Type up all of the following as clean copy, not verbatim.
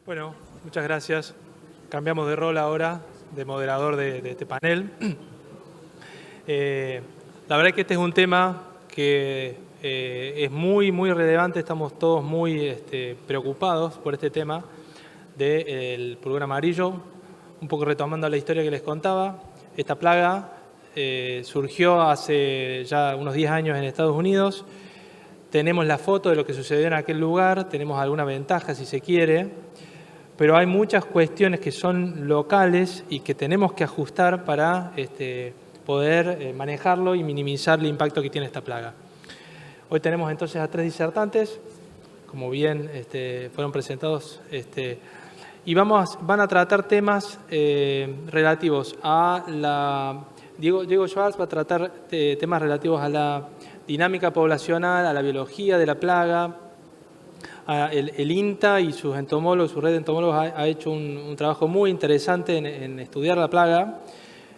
Bueno, muchas gracias. Cambiamos de rol ahora, de moderador de este panel. La verdad es que este es un tema que es muy relevante. Estamos todos muy preocupados por este tema del pulgón amarillo. Un poco retomando la historia que les contaba, esta plaga surgió hace ya unos 10 años en Estados Unidos. Tenemos la foto de lo que sucedió en aquel lugar, tenemos alguna ventaja si se quiere, pero hay muchas cuestiones que son locales y que tenemos que ajustar para poder manejarlo y minimizar el impacto que tiene esta plaga. Hoy tenemos entonces a 3 disertantes, como bien fueron presentados, y van a tratar temas relativos a la... Diego Schwartz va a tratar temas relativos a la dinámica poblacional, a la biología de la plaga. El INTA y sus entomólogos, su red de entomólogos ha hecho un trabajo muy interesante en estudiar la plaga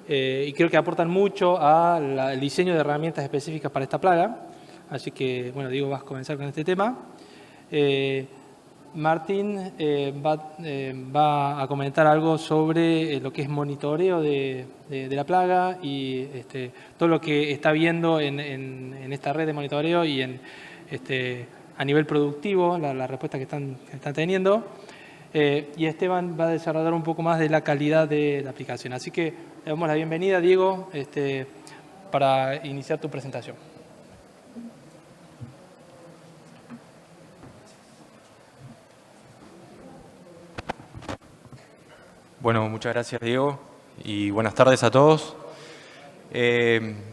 y creo que aportan mucho al diseño de herramientas específicas para esta plaga. Así que, bueno, Diego, vas a comenzar con este tema. Martín va a comentar algo sobre lo que es monitoreo de la plaga y todo lo que está viendo en esta red de monitoreo y a nivel productivo, la respuesta que están teniendo. Y Esteban va a desarrollar un poco más de la calidad de la aplicación. Así que le damos la bienvenida, Diego, para iniciar tu presentación. Bueno, muchas gracias, Diego, y buenas tardes a todos.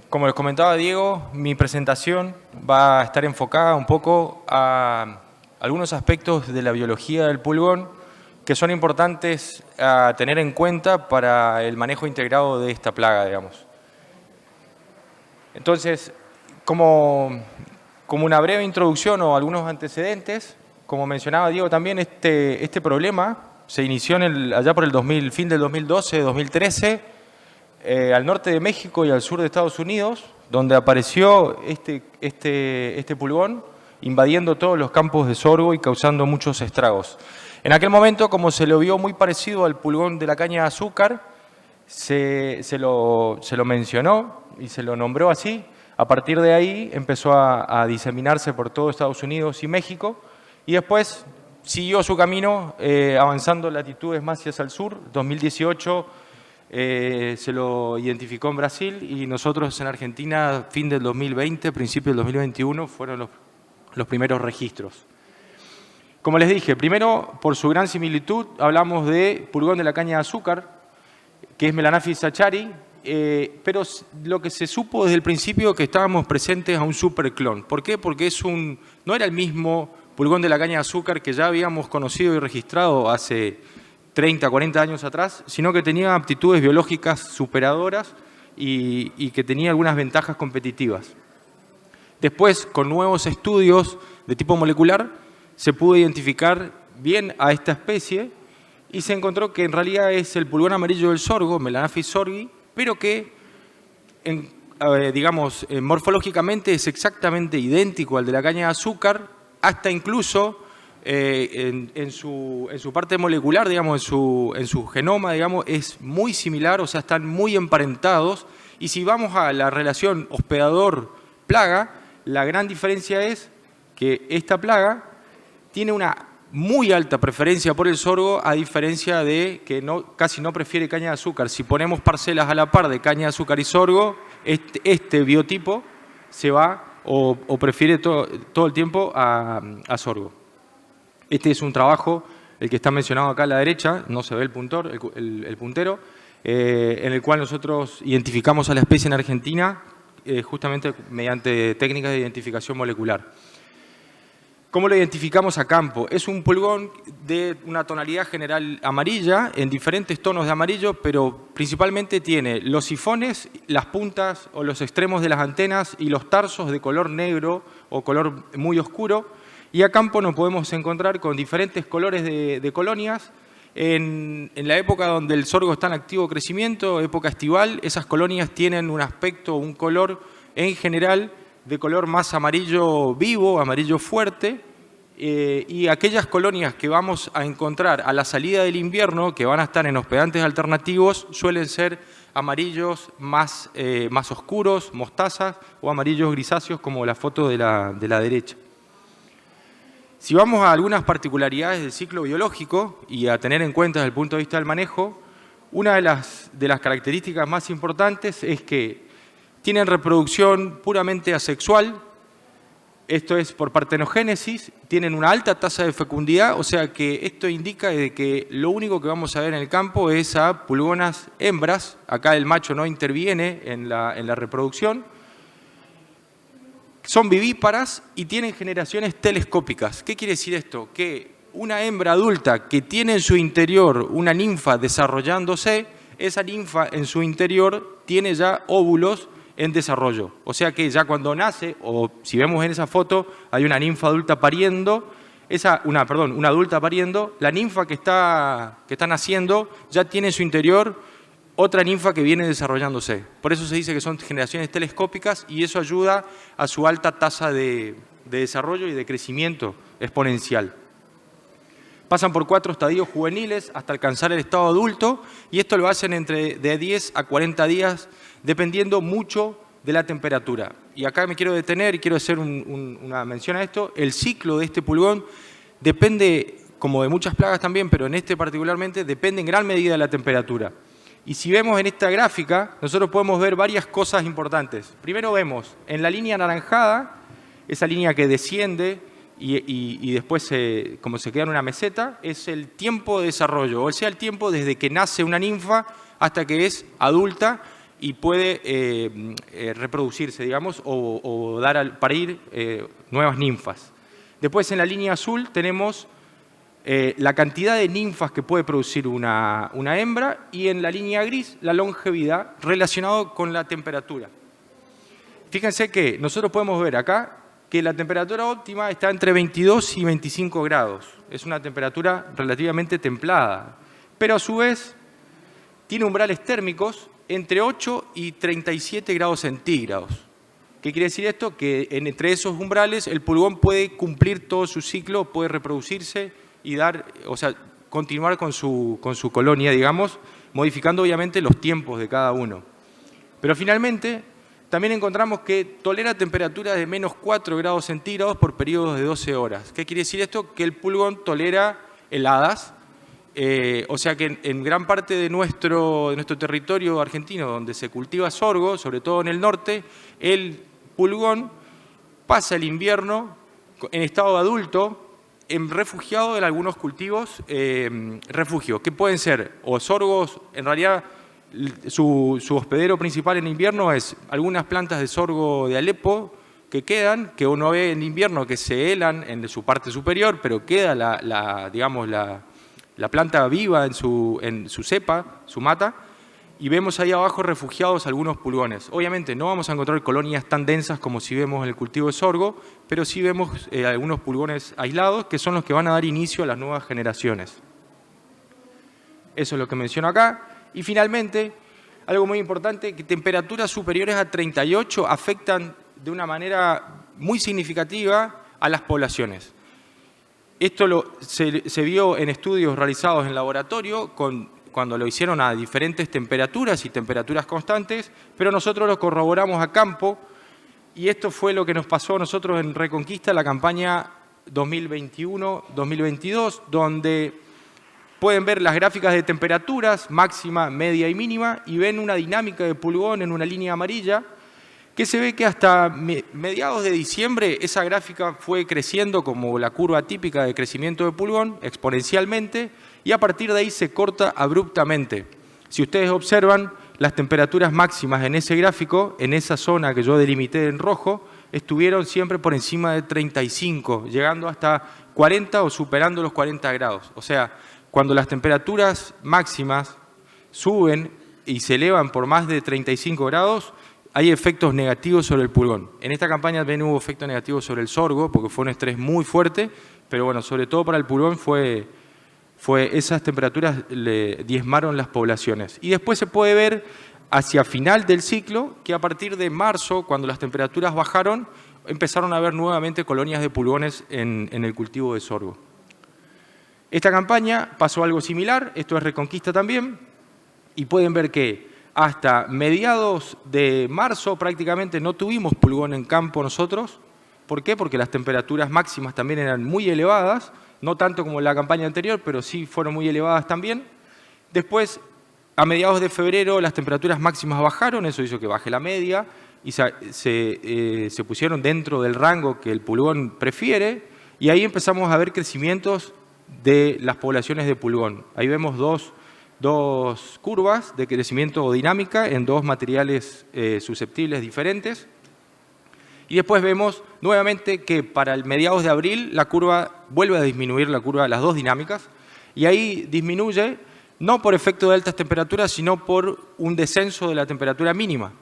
Como les comentaba Diego, mi presentación va a estar enfocada un poco a algunos aspectos de la biología del pulgón que son importantes a tener en cuenta para el manejo integrado de esta plaga, digamos. Entonces, como una breve introducción o algunos antecedentes, como mencionaba Diego también, este problema se inició allá por el fin del 2012, 2013, al norte de México y al sur de Estados Unidos, donde apareció este pulgón invadiendo todos los campos de sorgo y causando muchos estragos. En aquel momento, como se lo vio muy parecido al pulgón de la caña de azúcar, se lo mencionó y se lo nombró así. A partir de ahí empezó a diseminarse por todo Estados Unidos y México y después siguió su camino avanzando latitudes más hacia el sur. 2018 se lo identificó en Brasil y nosotros en Argentina, fin del 2020, principio del 2021, fueron los primeros registros. Como les dije, primero, por su gran similitud, hablamos de pulgón de la caña de azúcar, que es Melanaphis zachari, pero lo que se supo desde el principio que estábamos presentes a un superclon. ¿Por qué? Porque no era el mismo pulgón de la caña de azúcar que ya habíamos conocido y registrado hace 30, 40 años atrás, sino que tenía aptitudes biológicas superadoras y que tenía algunas ventajas competitivas. Después, con nuevos estudios de tipo molecular, se pudo identificar bien a esta especie y se encontró que en realidad es el pulgón amarillo del sorgo, Melanaphis sorgi, pero que, morfológicamente es exactamente idéntico al de la caña de azúcar, hasta incluso en su parte molecular, digamos, en su genoma, digamos, es muy similar, o sea, están muy emparentados. Y si vamos a la relación hospedador-plaga, la gran diferencia es que esta plaga tiene una muy alta preferencia por el sorgo, a diferencia de que casi no prefiere caña de azúcar. Si ponemos parcelas a la par de caña de azúcar y sorgo, este biotipo se va o prefiere todo el tiempo a sorgo. Este es un trabajo, el que está mencionado acá a la derecha, no se ve el puntero, en el cual nosotros identificamos a la especie en Argentina justamente mediante técnicas de identificación molecular. ¿Cómo lo identificamos a campo? Es un pulgón de una tonalidad general amarilla, en diferentes tonos de amarillo, pero principalmente tiene los sifones, las puntas o los extremos de las antenas y los tarsos de color negro o color muy oscuro. Y a campo nos podemos encontrar con diferentes colores de colonias. En la época donde el sorgo está en activo crecimiento, época estival, esas colonias tienen un aspecto, un color en general de color más amarillo vivo, amarillo fuerte, y aquellas colonias que vamos a encontrar a la salida del invierno, que van a estar en hospedantes alternativos, suelen ser amarillos más oscuros, mostazas, o amarillos grisáceos, como la foto de la derecha. Si vamos a algunas particularidades del ciclo biológico y a tener en cuenta desde el punto de vista del manejo, una de las características más importantes es que tienen reproducción puramente asexual. Esto es por partenogénesis, tienen una alta tasa de fecundidad, o sea que esto indica de que lo único que vamos a ver en el campo es a pulgonas hembras. Acá el macho no interviene en la reproducción. Son vivíparas y tienen generaciones telescópicas. ¿Qué quiere decir esto? Que una hembra adulta que tiene en su interior una ninfa desarrollándose, esa ninfa en su interior tiene ya óvulos en desarrollo. O sea que ya cuando nace, o si vemos en esa foto, hay una ninfa adulta pariendo, una adulta pariendo, la ninfa que está naciendo ya tiene en su interior otra ninfa que viene desarrollándose. Por eso se dice que son generaciones telescópicas y eso ayuda a su alta tasa de desarrollo y de crecimiento exponencial. Pasan por 4 estadios juveniles hasta alcanzar el estado adulto y esto lo hacen de 10 a 40 días, dependiendo mucho de la temperatura. Y acá me quiero detener y quiero hacer una mención a esto. El ciclo de este pulgón depende, como de muchas plagas también, pero en este particularmente, depende en gran medida de la temperatura. Y si vemos en esta gráfica, nosotros podemos ver varias cosas importantes. Primero vemos en la línea anaranjada, esa línea que desciende y después, como se queda en una meseta, es el tiempo de desarrollo, o sea, el tiempo desde que nace una ninfa hasta que es adulta y puede reproducirse, digamos, o dar al parir nuevas ninfas. Después, en la línea azul, tenemos la cantidad de ninfas que puede producir una hembra y en la línea gris, la longevidad relacionado con la temperatura. Fíjense que nosotros podemos ver acá que la temperatura óptima está entre 22 y 25 grados. Es una temperatura relativamente templada, pero a su vez tiene umbrales térmicos entre 8 y 37 grados centígrados. ¿Qué quiere decir esto? Que entre esos umbrales el pulgón puede cumplir todo su ciclo, puede reproducirse y continuar con su colonia, digamos, modificando obviamente los tiempos de cada uno. Pero finalmente también encontramos que tolera temperaturas de menos 4 grados centígrados por periodos de 12 horas. ¿Qué quiere decir esto? Que el pulgón tolera heladas, o sea que en gran parte de nuestro territorio argentino, donde se cultiva sorgo, sobre todo en el norte, el pulgón pasa el invierno en estado de adulto, refugiado en algunos cultivos refugio, que pueden ser o sorgos, en realidad su hospedero principal en invierno es algunas plantas de sorgo de Alepo que quedan, que uno ve en invierno que se helan en su parte superior, pero queda la planta viva en su cepa, su mata, y vemos ahí abajo refugiados algunos pulgones. Obviamente no vamos a encontrar colonias tan densas como si vemos en el cultivo de sorgo, pero sí vemos algunos pulgones aislados que son los que van a dar inicio a las nuevas generaciones. Eso es lo que menciono acá. Y finalmente, algo muy importante, que temperaturas superiores a 38 afectan de una manera muy significativa a las poblaciones. Esto se vio en estudios realizados en laboratorio cuando lo hicieron a diferentes temperaturas y temperaturas constantes, pero nosotros lo corroboramos a campo y esto fue lo que nos pasó a nosotros en Reconquista, la campaña 2021-2022, donde pueden ver las gráficas de temperaturas, máxima, media y mínima, y ven una dinámica de pulgón en una línea amarilla, que se ve que hasta mediados de diciembre esa gráfica fue creciendo como la curva típica de crecimiento de pulgón, exponencialmente, y a partir de ahí se corta abruptamente. Si ustedes observan, las temperaturas máximas en ese gráfico, en esa zona que yo delimité en rojo, estuvieron siempre por encima de 35, llegando hasta 40 o superando los 40 grados. O sea, cuando las temperaturas máximas suben y se elevan por más de 35 grados, hay efectos negativos sobre el pulgón. En esta campaña también hubo efectos negativos sobre el sorgo, porque fue un estrés muy fuerte, pero bueno, sobre todo para el pulgón esas temperaturas le diezmaron las poblaciones. Y después se puede ver hacia final del ciclo que a partir de marzo, cuando las temperaturas bajaron, empezaron a haber nuevamente colonias de pulgones en el cultivo de sorgo. Esta campaña pasó algo similar, esto es Reconquista también, y pueden ver que hasta mediados de marzo prácticamente no tuvimos pulgón en campo nosotros. ¿Por qué? Porque las temperaturas máximas también eran muy elevadas, no tanto como en la campaña anterior, pero sí fueron muy elevadas también. Después, a mediados de febrero, las temperaturas máximas bajaron, eso hizo que baje la media, y se pusieron dentro del rango que el pulgón prefiere, y ahí empezamos a ver crecimientos de las poblaciones de pulgón. Ahí vemos dos curvas de crecimiento dinámica en dos materiales susceptibles diferentes. Y después vemos nuevamente que para el mediados de abril la curva vuelve a disminuir, la curva de las dos dinámicas, y ahí disminuye no por efecto de altas temperaturas, sino por un descenso de la temperatura mínima,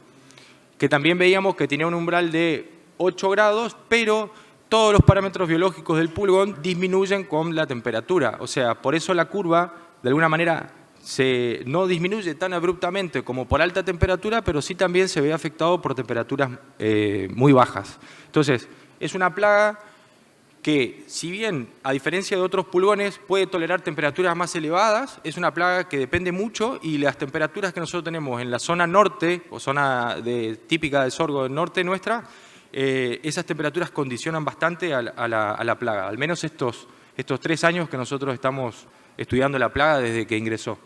que también veíamos que tenía un umbral de 8 grados, pero todos los parámetros biológicos del pulgón disminuyen con la temperatura. O sea, por eso la curva, de alguna manera, no disminuye tan abruptamente como por alta temperatura, pero sí también se ve afectado por temperaturas muy bajas. Entonces, es una plaga que, si bien, a diferencia de otros pulgones, puede tolerar temperaturas más elevadas, es una plaga que depende mucho, y las temperaturas que nosotros tenemos en la zona norte, o zona típica del sorgo del norte nuestra, esas temperaturas condicionan bastante a la plaga, al menos estos 3 años que nosotros estamos estudiando la plaga desde que ingresó.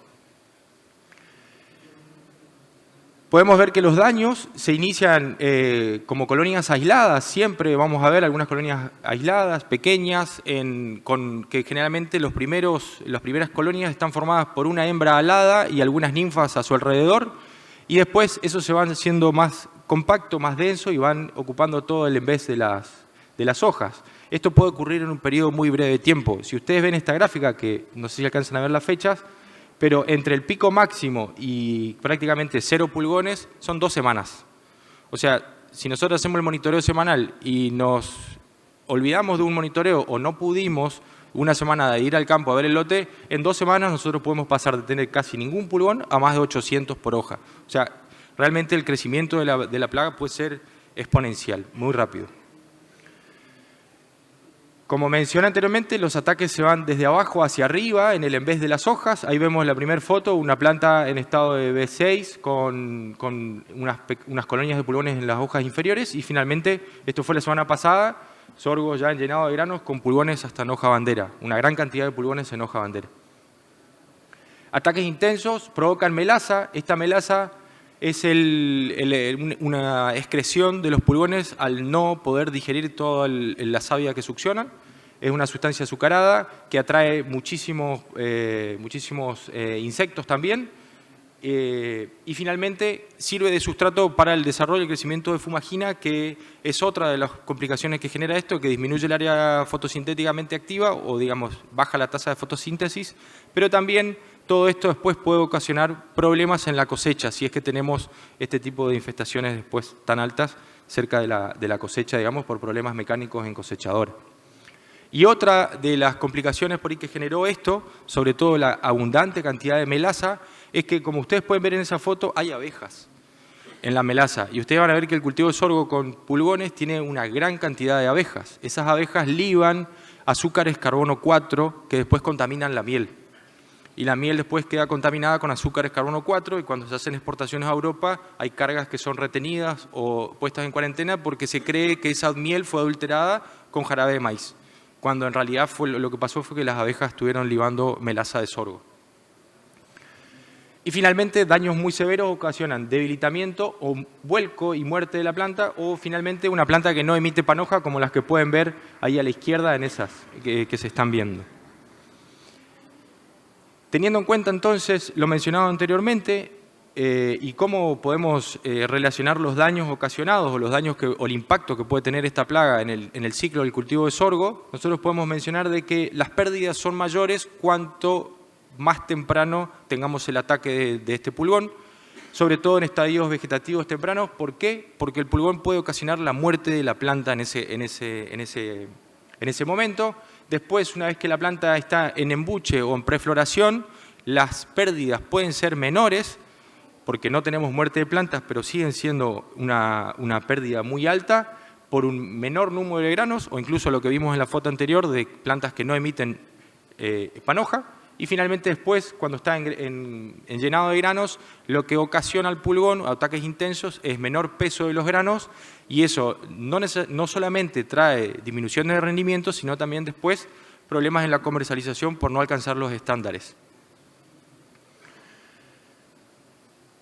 Podemos ver que los daños se inician como colonias aisladas, siempre vamos a ver algunas colonias aisladas, pequeñas, que generalmente las primeras colonias están formadas por una hembra alada y algunas ninfas a su alrededor, y después eso se va haciendo más compacto, más denso, y van ocupando todo el envés de las hojas. Esto puede ocurrir en un periodo muy breve de tiempo. Si ustedes ven esta gráfica, que no sé si alcanzan a ver las fechas, pero entre el pico máximo y prácticamente 0 pulgones son 2 semanas. O sea, si nosotros hacemos el monitoreo semanal y nos olvidamos de un monitoreo o no pudimos una semana de ir al campo a ver el lote, en 2 semanas nosotros podemos pasar de tener casi ningún pulgón a más de 800 por hoja. O sea, realmente el crecimiento de la plaga puede ser exponencial, muy rápido. Como mencioné anteriormente, los ataques se van desde abajo hacia arriba en el envés de las hojas. Ahí vemos la primera foto, una planta en estado de B6 con unas colonias de pulgones en las hojas inferiores, y finalmente, esto fue la semana pasada, sorgo ya llenado de granos con pulgones hasta en hoja bandera, una gran cantidad de pulgones en hoja bandera. Ataques intensos provocan melaza. Esta melaza es una excreción de los pulgones al no poder digerir toda la savia que succionan. Es una sustancia azucarada que atrae muchísimos insectos también, y finalmente sirve de sustrato para el desarrollo y crecimiento de fumagina, que es otra de las complicaciones que genera esto, que disminuye el área fotosintéticamente activa, o digamos baja la tasa de fotosíntesis, pero también todo esto después puede ocasionar problemas en la cosecha, si es que tenemos este tipo de infestaciones después tan altas cerca de la cosecha, digamos, por problemas mecánicos en cosechadora. Y otra de las complicaciones por ahí que generó esto, sobre todo la abundante cantidad de melaza, es que, como ustedes pueden ver en esa foto, hay abejas en la melaza. Y ustedes van a ver que el cultivo de sorgo con pulgones tiene una gran cantidad de abejas. Esas abejas liban azúcares carbono 4 que después contaminan la miel. Y la miel después queda contaminada con azúcares carbono 4, y cuando se hacen exportaciones a Europa hay cargas que son retenidas o puestas en cuarentena porque se cree que esa miel fue adulterada con jarabe de maíz, cuando en realidad lo que pasó fue que las abejas estuvieron libando melaza de sorgo. Y finalmente, daños muy severos ocasionan debilitamiento o vuelco y muerte de la planta, o finalmente una planta que no emite panoja, como las que pueden ver ahí a la izquierda en esas que se están viendo. Teniendo en cuenta entonces lo mencionado anteriormente y cómo podemos relacionar los daños ocasionados o el impacto que puede tener esta plaga en el ciclo del cultivo de sorgo, nosotros podemos mencionar de que las pérdidas son mayores cuanto más temprano tengamos el ataque de este pulgón, sobre todo en estadios vegetativos tempranos. ¿Por qué? Porque el pulgón puede ocasionar la muerte de la planta en ese momento. Después, una vez que la planta está en embuche o en prefloración, las pérdidas pueden ser menores, porque no tenemos muerte de plantas, pero siguen siendo una pérdida muy alta, por un menor número de granos, o incluso lo que vimos en la foto anterior de plantas que no emiten panoja. Y finalmente después, cuando está en llenado de granos, lo que ocasiona al pulgón, ataques intensos, es menor peso de los granos, y eso no solamente trae disminución de rendimiento, sino también después problemas en la comercialización por no alcanzar los estándares.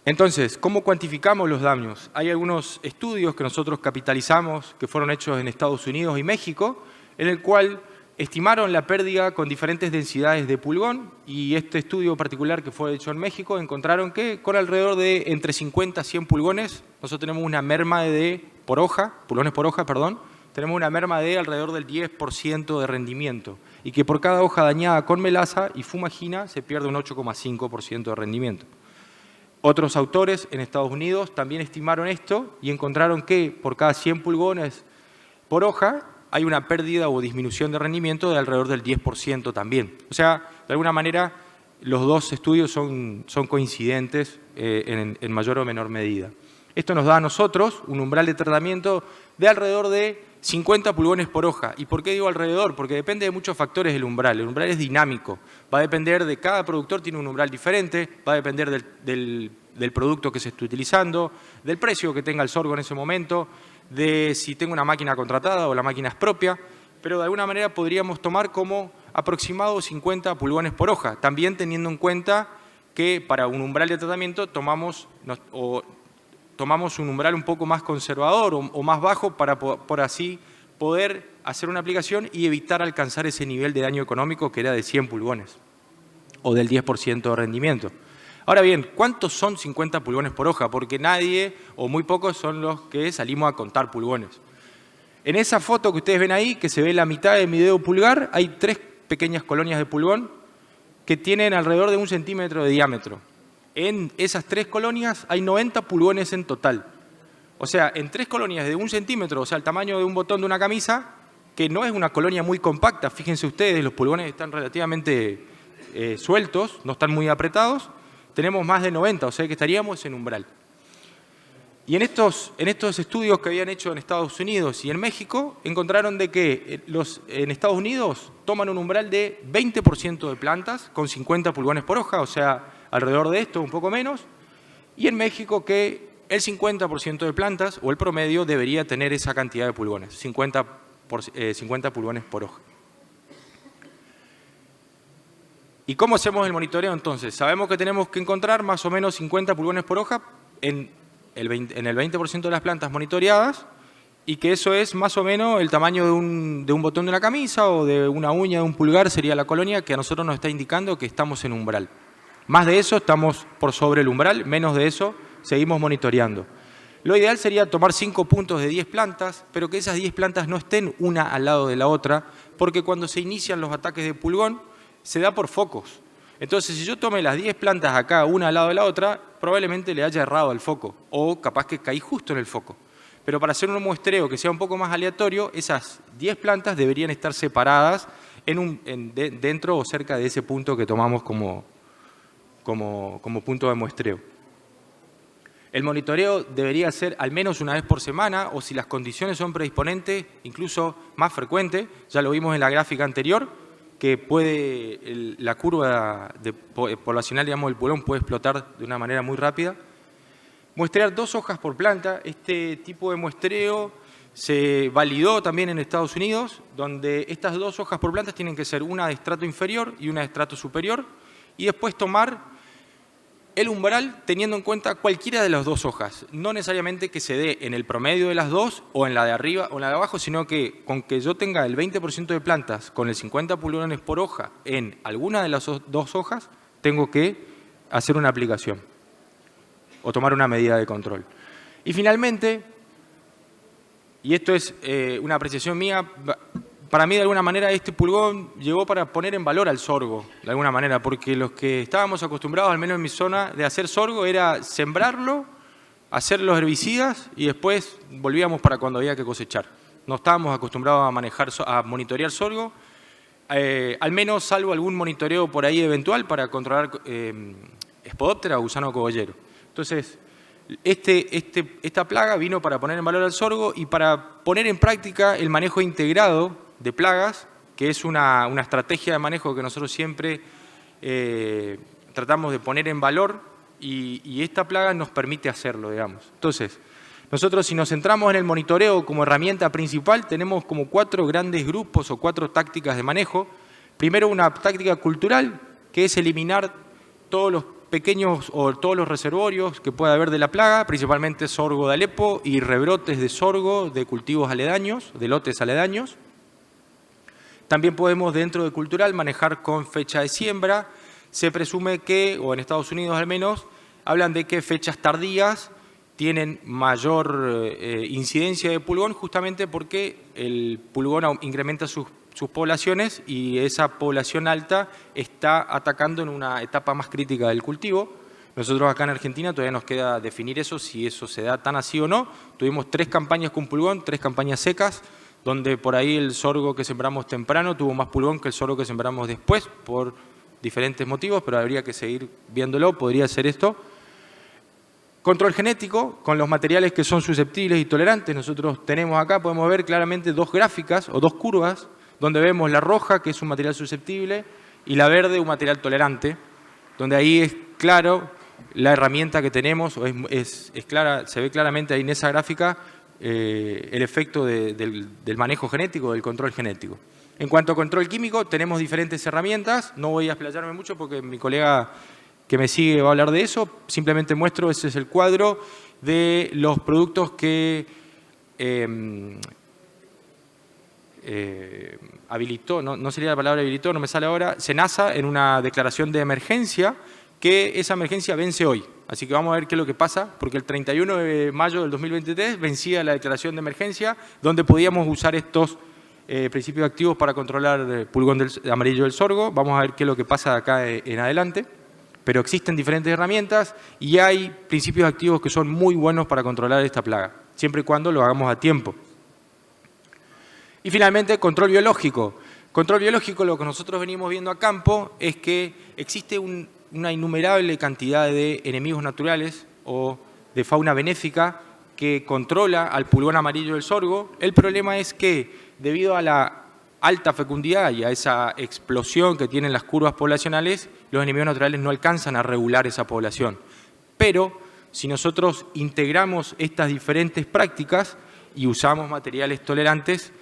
Entonces, ¿cómo cuantificamos los daños? Hay algunos estudios que nosotros capitalizamos, que fueron hechos en Estados Unidos y México, en el cual estimaron la pérdida con diferentes densidades de pulgón, y este estudio particular que fue hecho en México encontraron que con alrededor de entre 50 a 100 pulgones, nosotros tenemos una merma pulgones por hoja, tenemos una merma de alrededor del 10% de rendimiento, y que por cada hoja dañada con melaza y fumagina se pierde un 8,5% de rendimiento. Otros autores en Estados Unidos también estimaron esto y encontraron que por cada 100 pulgones por hoja hay una pérdida o disminución de rendimiento de alrededor del 10% también. O sea, de alguna manera, los dos estudios son coincidentes en mayor o menor medida. Esto nos da a nosotros un umbral de tratamiento de alrededor de 50 pulgones por hoja. ¿Y por qué digo alrededor? Porque depende de muchos factores el umbral. El umbral es dinámico. Va a depender de cada productor, tiene un umbral diferente, va a depender del producto que se esté utilizando, del precio que tenga el sorgo en ese momento, de si tengo una máquina contratada o la máquina es propia, pero de alguna manera podríamos tomar como aproximado 50 pulgones por hoja, también teniendo en cuenta que para un umbral de tratamiento tomamos un umbral un poco más conservador o más bajo para por así poder hacer una aplicación y evitar alcanzar ese nivel de daño económico que era de 100 pulgones o del 10% de rendimiento. Ahora bien, ¿cuántos son 50 pulgones por hoja? Porque nadie o muy pocos son los que salimos a contar pulgones. En esa foto que ustedes ven ahí, que se ve la mitad de mi dedo pulgar, hay 3 pequeñas colonias de pulgón que tienen alrededor de 1 centímetro de diámetro. En esas 3 colonias hay 90 pulgones en total. O sea, en 3 colonias de 1 centímetro, o sea, el tamaño de un botón de una camisa, que no es una colonia muy compacta, fíjense ustedes, los pulgones están relativamente sueltos, no están muy apretados, tenemos más de 90, o sea que estaríamos en umbral. Y en estos estudios que habían hecho en Estados Unidos y en México, encontraron de que en Estados Unidos toman un umbral de 20% de plantas con 50 pulgones por hoja, o sea, alrededor de esto, un poco menos, y en México que el 50% de plantas, o el promedio, debería tener esa cantidad de pulgones, 50 pulgones por hoja. ¿Y cómo hacemos el monitoreo entonces? Sabemos que tenemos que encontrar más o menos 50 pulgones por hoja en el 20% de las plantas monitoreadas, y que eso es más o menos el tamaño de un botón de una camisa o de una uña de un pulgar, sería la colonia que a nosotros nos está indicando que estamos en umbral. Más de eso estamos por sobre el umbral, menos de eso seguimos monitoreando. Lo ideal sería tomar 5 puntos de 10 plantas, pero que esas 10 plantas no estén una al lado de la otra, porque cuando se inician los ataques de pulgón, se da por focos. Entonces, si yo tomé las 10 plantas acá, una al lado de la otra, probablemente le haya errado al foco, o capaz que caí justo en el foco. Pero para hacer un muestreo que sea un poco más aleatorio, esas 10 plantas deberían estar separadas dentro o cerca de ese punto que tomamos como punto de muestreo. El monitoreo debería ser al menos una vez por semana, o si las condiciones son predisponentes, incluso más frecuente. Ya lo vimos en la gráfica anterior, que la curva poblacional, digamos, del pulgón puede explotar de una manera muy rápida. Muestrear 2 hojas por planta. Este tipo de muestreo se validó también en Estados Unidos, donde estas 2 hojas por planta tienen que ser una de estrato inferior y una de estrato superior, y después tomar el umbral teniendo en cuenta cualquiera de las 2 hojas. No necesariamente que se dé en el promedio de las 2 o en la de arriba o en la de abajo, sino que con que yo tenga el 20% de plantas con el 50 pulgones por hoja en alguna de las 2 hojas, tengo que hacer una aplicación o tomar una medida de control. Y finalmente, y esto es una apreciación mía, para mí de alguna manera este pulgón llegó para poner en valor al sorgo, de alguna manera, porque los que estábamos acostumbrados, al menos en mi zona, de hacer sorgo era sembrarlo, hacer los herbicidas y después volvíamos para cuando había que cosechar. No estábamos acostumbrados a monitorear sorgo, al menos salvo algún monitoreo por ahí eventual para controlar Spodoptera o gusano cogollero. Entonces, esta plaga vino para poner en valor al sorgo y para poner en práctica el manejo integrado de plagas, que es una estrategia de manejo que nosotros siempre tratamos de poner en valor y esta plaga nos permite hacerlo, digamos. Entonces, nosotros si nos centramos en el monitoreo como herramienta principal, tenemos como 4 grandes grupos o 4 tácticas de manejo. Primero, una táctica cultural, que es eliminar todos los pequeños o todos los reservorios que pueda haber de la plaga, principalmente sorgo de Alepo y rebrotes de sorgo de cultivos aledaños, de lotes aledaños. También podemos, dentro de cultural, manejar con fecha de siembra. Se presume que, o en Estados Unidos al menos, hablan de que fechas tardías tienen mayor incidencia de pulgón justamente porque el pulgón incrementa sus poblaciones y esa población alta está atacando en una etapa más crítica del cultivo. Nosotros acá en Argentina todavía nos queda definir eso, si eso se da tan así o no. Tuvimos 3 campañas con pulgón, 3 campañas secas, donde por ahí el sorgo que sembramos temprano tuvo más pulgón que el sorgo que sembramos después, por diferentes motivos, pero habría que seguir viéndolo, podría ser esto. Control genético, con los materiales que son susceptibles y tolerantes. Nosotros tenemos acá, podemos ver claramente 2 gráficas o 2 curvas, donde vemos la roja, que es un material susceptible, y la verde, un material tolerante, donde ahí es claro la herramienta que tenemos, o es clara, se ve claramente ahí en esa gráfica el efecto del manejo genético, del control genético. En cuanto a control químico, tenemos diferentes herramientas, no voy a explayarme mucho porque mi colega que me sigue va a hablar de eso, simplemente muestro, ese es el cuadro de los productos que habilitó, no sería la palabra habilitó, no me sale ahora, SENASA en una declaración de emergencia, que esa emergencia vence hoy. Así que vamos a ver qué es lo que pasa, porque el 31 de mayo del 2023 vencía la declaración de emergencia, donde podíamos usar estos principios activos para controlar el pulgón amarillo del sorgo. Vamos a ver qué es lo que pasa de acá en adelante. Pero existen diferentes herramientas y hay principios activos que son muy buenos para controlar esta plaga, siempre y cuando lo hagamos a tiempo. Y finalmente, control biológico. Control biológico, lo que nosotros venimos viendo a campo es que existe una innumerable cantidad de enemigos naturales o de fauna benéfica que controla al pulgón amarillo del sorgo. El problema es que, debido a la alta fecundidad y a esa explosión que tienen las curvas poblacionales, los enemigos naturales no alcanzan a regular esa población. Pero, si nosotros integramos estas diferentes prácticas y usamos materiales tolerantes,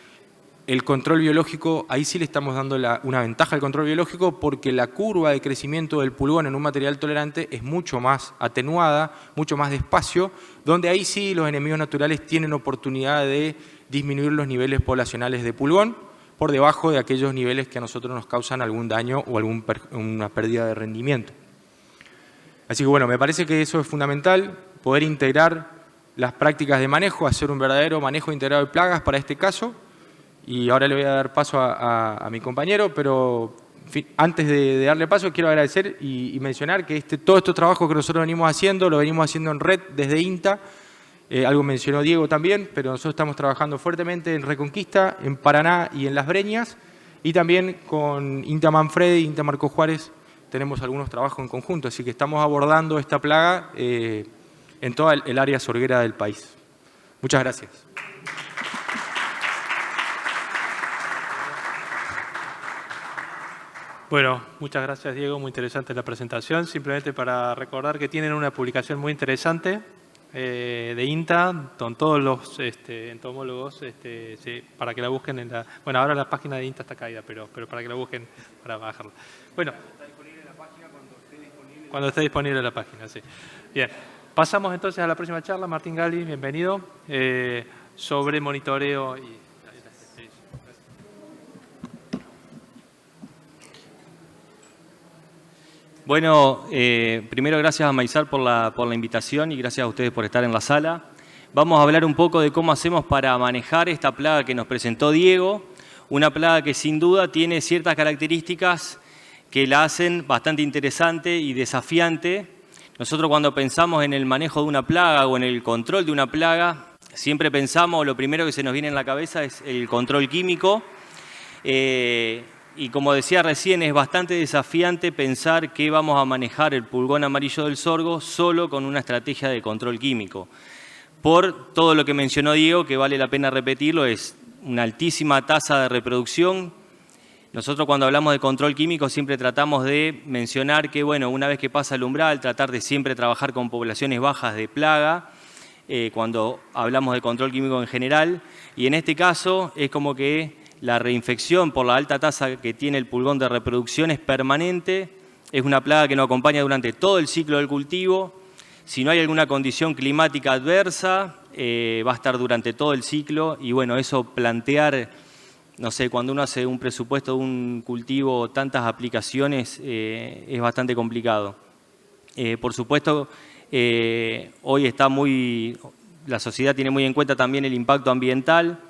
el control biológico, ahí sí le estamos dando una ventaja al control biológico porque la curva de crecimiento del pulgón en un material tolerante es mucho más atenuada, mucho más despacio, donde ahí sí los enemigos naturales tienen oportunidad de disminuir los niveles poblacionales de pulgón por debajo de aquellos niveles que a nosotros nos causan algún daño o una pérdida de rendimiento. Así que bueno, me parece que eso es fundamental, poder integrar las prácticas de manejo, hacer un verdadero manejo integrado de plagas para este caso. Y ahora le voy a dar paso a mi compañero, pero antes de darle paso quiero agradecer y mencionar que todos estos trabajos que nosotros venimos haciendo, lo venimos haciendo en red desde INTA, algo mencionó Diego también, pero nosotros estamos trabajando fuertemente en Reconquista, en Paraná y en Las Breñas, y también con INTA Manfredi, INTA Marco Juárez, tenemos algunos trabajos en conjunto, así que estamos abordando esta plaga en toda el área sorguera del país. Muchas gracias. Bueno, muchas gracias Diego, muy interesante la presentación. Simplemente para recordar que tienen una publicación muy interesante de INTA con todos los entomólogos, sí, para que la busquen en la... Bueno, ahora la página de INTA está caída, pero para que la busquen para bajarla. Bueno, está disponible en la página cuando esté disponible la página, sí. Bien, pasamos entonces a la próxima charla. Martín Gali, bienvenido, sobre monitoreo y... Bueno, primero gracias a Maizar por la invitación y gracias a ustedes por estar en la sala. Vamos a hablar un poco de cómo hacemos para manejar esta plaga que nos presentó Diego, una plaga que sin duda tiene ciertas características que la hacen bastante interesante y desafiante. Nosotros cuando pensamos en el manejo de una plaga o en el control de una plaga, siempre pensamos, lo primero que se nos viene en la cabeza es el control químico. Y como decía recién, es bastante desafiante pensar que vamos a manejar el pulgón amarillo del sorgo solo con una estrategia de control químico. Por todo lo que mencionó Diego, que vale la pena repetirlo, es una altísima tasa de reproducción. Nosotros cuando hablamos de control químico siempre tratamos de mencionar que, bueno, una vez que pasa el umbral, tratar de siempre trabajar con poblaciones bajas de plaga, cuando hablamos de control químico en general. Y en este caso es como que la reinfección por la alta tasa que tiene el pulgón de reproducción es permanente, es una plaga que nos acompaña durante todo el ciclo del cultivo. Si no hay alguna condición climática adversa, va a estar durante todo el ciclo y bueno, eso plantear, no sé, cuando uno hace un presupuesto de un cultivo, tantas aplicaciones, es bastante complicado. Por supuesto, hoy está la sociedad tiene muy en cuenta también el impacto ambiental,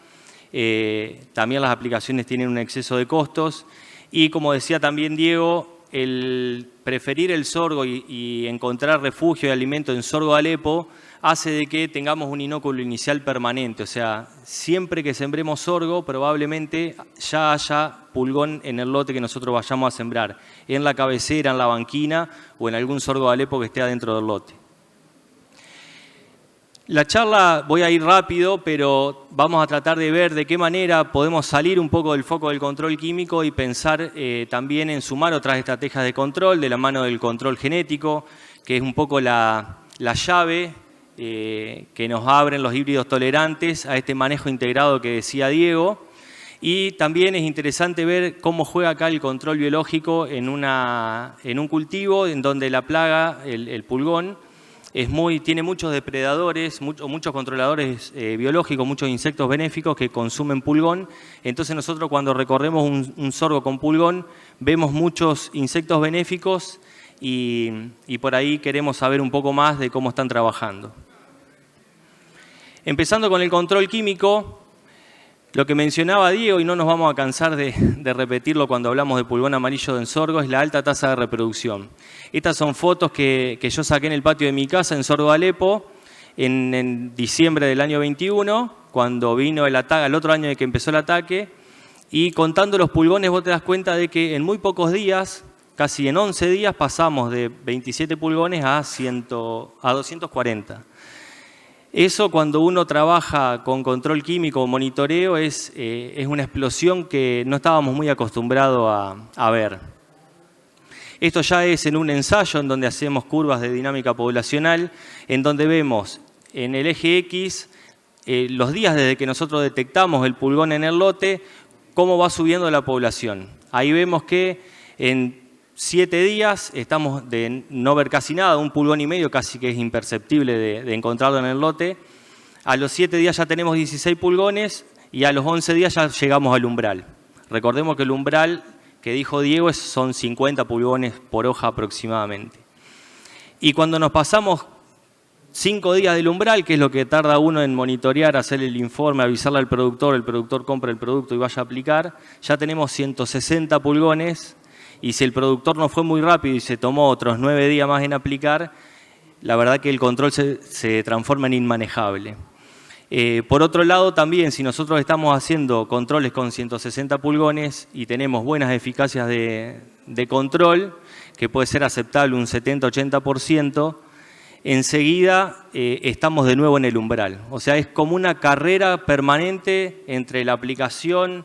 también las aplicaciones tienen un exceso de costos y como decía también Diego, el preferir el sorgo y encontrar refugio y alimento en sorgo de Alepo hace de que tengamos un inóculo inicial permanente. O sea, siempre que sembremos sorgo, probablemente ya haya pulgón en el lote que nosotros vayamos a sembrar, en la cabecera, en la banquina o en algún sorgo de Alepo que esté adentro del lote. La charla voy a ir rápido, pero vamos a tratar de ver de qué manera podemos salir un poco del foco del control químico y pensar también en sumar otras estrategias de control de la mano del control genético, que es un poco la llave que nos abren los híbridos tolerantes a este manejo integrado que decía Diego. Y también es interesante ver cómo juega acá el control biológico en un cultivo en donde la plaga, el pulgón, tiene muchos depredadores, muchos controladores biológicos, muchos insectos benéficos que consumen pulgón. Entonces nosotros cuando recorremos un sorgo con pulgón vemos muchos insectos benéficos y por ahí queremos saber un poco más de cómo están trabajando. Empezando con el control químico, lo que mencionaba Diego, y no nos vamos a cansar de repetirlo cuando hablamos de pulgón amarillo del sorgo, es la alta tasa de reproducción. Estas son fotos que yo saqué en el patio de mi casa en Sorgo Alepo en diciembre del año 21, cuando vino el ataque, al otro año de que empezó el ataque, y contando los pulgones vos te das cuenta de que en muy pocos días, casi en 11 días, pasamos de 27 pulgones a 240. Eso cuando uno trabaja con control químico o monitoreo es una explosión que no estábamos muy acostumbrados a ver. Esto ya es en un ensayo en donde hacemos curvas de dinámica poblacional, en donde vemos en el eje X los días desde que nosotros detectamos el pulgón en el lote, cómo va subiendo la población. Ahí vemos que en 7 días estamos de no ver casi nada, un pulgón y medio casi que es imperceptible de encontrarlo en el lote. A los 7 días ya tenemos 16 pulgones y a los 11 días ya llegamos al umbral. Recordemos que el umbral que dijo Diego son 50 pulgones por hoja aproximadamente. Y cuando nos pasamos 5 días del umbral, que es lo que tarda uno en monitorear, hacer el informe, avisarle al productor, el productor compra el producto y vaya a aplicar, ya tenemos 160 pulgones. Y si el productor no fue muy rápido y se tomó otros 9 días más en aplicar, la verdad que el control se transforma en inmanejable. Por otro lado, también, si nosotros estamos haciendo controles con 160 pulgones y tenemos buenas eficacias de control, que puede ser aceptable un 70-80%, enseguida estamos de nuevo en el umbral. O sea, es como una carrera permanente entre la aplicación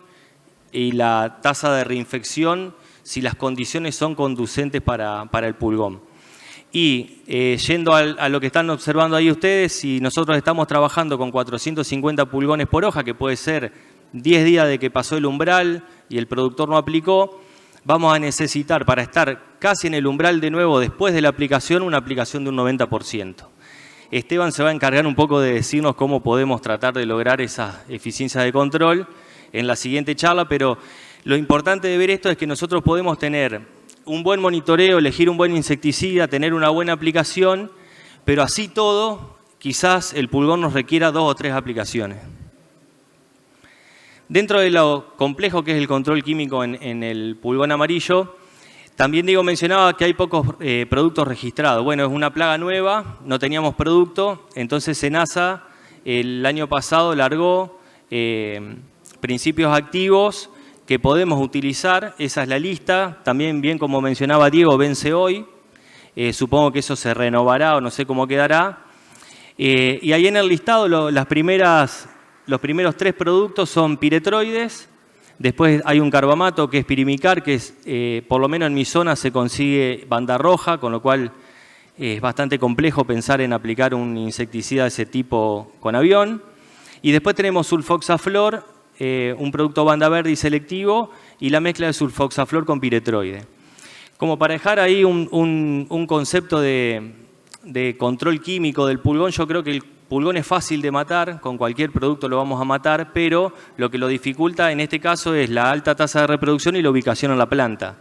y la tasa de reinfección, si las condiciones son conducentes para el pulgón. Y yendo a lo que están observando ahí ustedes, si nosotros estamos trabajando con 450 pulgones por hoja, que puede ser 10 días de que pasó el umbral y el productor no aplicó, vamos a necesitar para estar casi en el umbral de nuevo después de la aplicación, una aplicación de un 90%. Esteban se va a encargar un poco de decirnos cómo podemos tratar de lograr esa eficiencia de control en la siguiente charla, pero lo importante de ver esto es que nosotros podemos tener un buen monitoreo, elegir un buen insecticida, tener una buena aplicación, pero así todo, quizás el pulgón nos requiera 2 o 3 aplicaciones. Dentro de lo complejo que es el control químico en el pulgón amarillo, también Diego mencionaba que hay pocos productos registrados. Bueno, es una plaga nueva, no teníamos producto, entonces SENASA el año pasado largó principios activos que podemos utilizar. Esa es la lista. También, bien como mencionaba Diego, vence hoy. Supongo que eso se renovará o no sé cómo quedará. Y ahí en el listado los primeros 3 productos son piretroides. Después hay un carbamato que es pirimicar, que es, por lo menos en mi zona se consigue banda roja, con lo cual es bastante complejo pensar en aplicar un insecticida de ese tipo con avión. Y después tenemos sulfoxaflor, un producto banda verde y selectivo, y la mezcla de sulfoxaflor con piretroide. Como para dejar ahí un concepto de control químico del pulgón, yo creo que el pulgón es fácil de matar, con cualquier producto lo vamos a matar, pero lo que lo dificulta en este caso es la alta tasa de reproducción y la ubicación en la planta.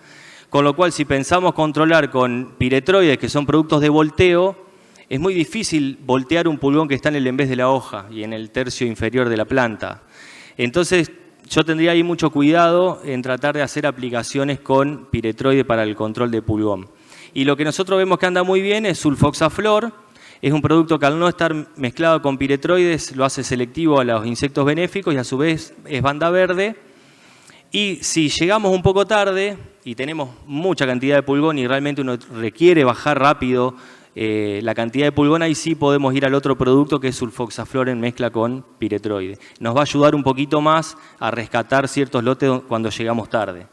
Con lo cual, si pensamos controlar con piretroides, que son productos de volteo, es muy difícil voltear un pulgón que está en el envés de la hoja y en el tercio inferior de la planta. Entonces, yo tendría ahí mucho cuidado en tratar de hacer aplicaciones con piretroide para el control de pulgón. Y lo que nosotros vemos que anda muy bien es sulfoxaflor. Es un producto que al no estar mezclado con piretroides lo hace selectivo a los insectos benéficos y a su vez es banda verde. Y si llegamos un poco tarde y tenemos mucha cantidad de pulgón y realmente uno requiere bajar rápido la cantidad de pulgón, ahí sí podemos ir al otro producto que es sulfoxaflor en mezcla con piretroide. Nos va a ayudar un poquito más a rescatar ciertos lotes cuando llegamos tarde.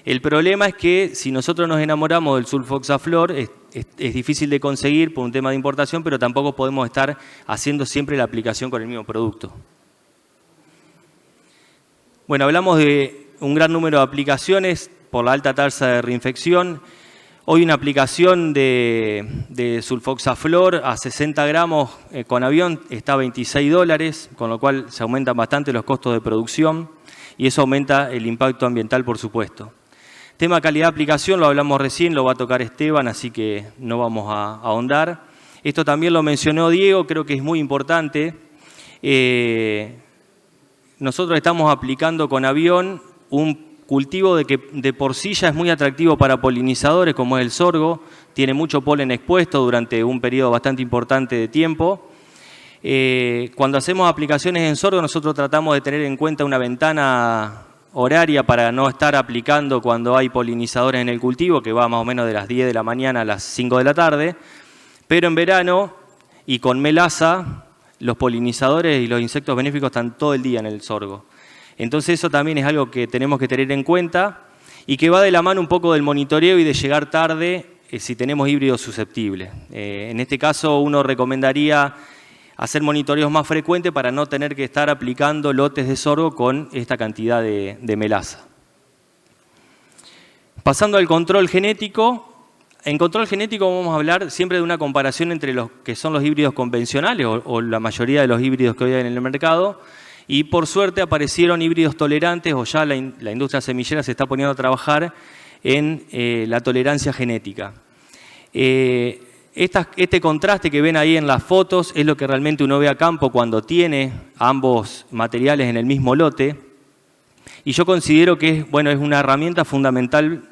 El problema es que si nosotros nos enamoramos del sulfoxaflor, es difícil de conseguir por un tema de importación, pero tampoco podemos estar haciendo siempre la aplicación con el mismo producto. Bueno, hablamos de un gran número de aplicaciones por la alta tasa de reinfección. Hoy una aplicación de sulfoxaflor a 60 gramos con avión está a $26, con lo cual se aumentan bastante los costos de producción y eso aumenta el impacto ambiental, por supuesto. Tema calidad de aplicación, lo hablamos recién, lo va a tocar Esteban, así que no vamos a ahondar. Esto también lo mencionó Diego, creo que es muy importante. Nosotros estamos aplicando con avión un cultivo que de por sí ya es muy atractivo para polinizadores, como es el sorgo. Tiene mucho polen expuesto durante un periodo bastante importante de tiempo. Cuando hacemos aplicaciones en sorgo, nosotros tratamos de tener en cuenta una ventana horaria para no estar aplicando cuando hay polinizadores en el cultivo, que va más o menos de las 10 de la mañana a las 5 de la tarde, pero en verano y con melaza, los polinizadores y los insectos benéficos están todo el día en el sorgo. Entonces eso también es algo que tenemos que tener en cuenta y que va de la mano un poco del monitoreo y de llegar tarde si tenemos híbridos susceptibles. En este caso uno recomendaría hacer monitoreos más frecuentes para no tener que estar aplicando lotes de sorgo con esta cantidad de melaza. Pasando al control genético. En control genético vamos a hablar siempre de una comparación entre los que son los híbridos convencionales o la mayoría de los híbridos que hoy hay en el mercado. Y por suerte aparecieron híbridos tolerantes o ya la industria semillera se está poniendo a trabajar en la tolerancia genética. Este contraste que ven ahí en las fotos es lo que realmente uno ve a campo cuando tiene ambos materiales en el mismo lote. Y yo considero que es una herramienta fundamental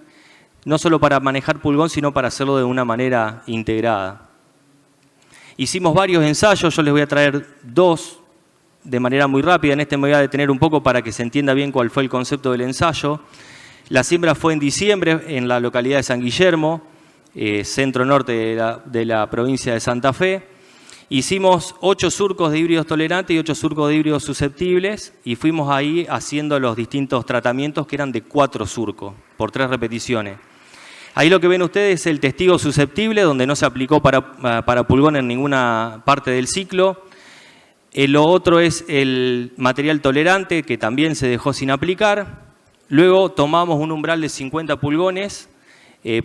no solo para manejar pulgón, sino para hacerlo de una manera integrada. Hicimos varios ensayos, yo les voy a traer 2 de manera muy rápida. En este me voy a detener un poco para que se entienda bien cuál fue el concepto del ensayo. La siembra fue en diciembre en la localidad de San Guillermo, centro-norte de la provincia de Santa Fe. Hicimos 8 surcos de híbridos tolerantes y 8 surcos de híbridos susceptibles y fuimos ahí haciendo los distintos tratamientos que eran de 4 surcos por 3 repeticiones. Ahí lo que ven ustedes es el testigo susceptible, donde no se aplicó para pulgón en ninguna parte del ciclo. Lo otro es el material tolerante, que también se dejó sin aplicar. Luego tomamos un umbral de 50 pulgones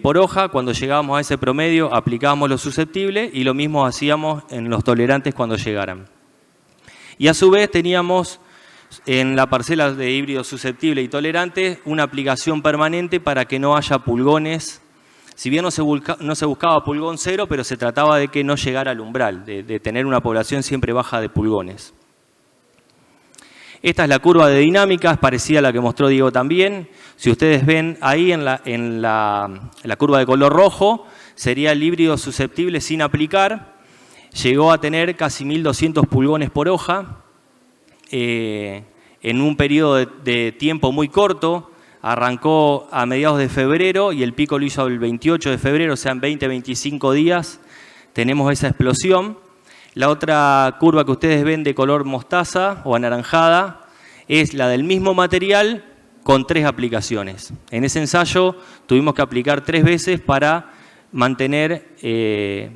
por hoja. Cuando llegábamos a ese promedio aplicábamos los susceptibles y lo mismo hacíamos en los tolerantes cuando llegaran. Y a su vez teníamos en la parcela de híbridos susceptibles y tolerantes una aplicación permanente para que no haya pulgones. Si bien no se buscaba pulgón cero, pero se trataba de que no llegara al umbral, de tener una población siempre baja de pulgones. Esta es la curva de dinámica, es parecida a la que mostró Diego también. Si ustedes ven ahí en la curva de color rojo, sería el híbrido susceptible sin aplicar. Llegó a tener casi 1.200 pulgones por hoja en un periodo de tiempo muy corto. arrancó a mediados de febrero y el pico lo hizo el 28 de febrero, o sea, en 20-25 días tenemos esa explosión. La otra curva que ustedes ven de color mostaza o anaranjada es la del mismo material con 3 aplicaciones. En ese ensayo tuvimos que aplicar 3 veces para mantener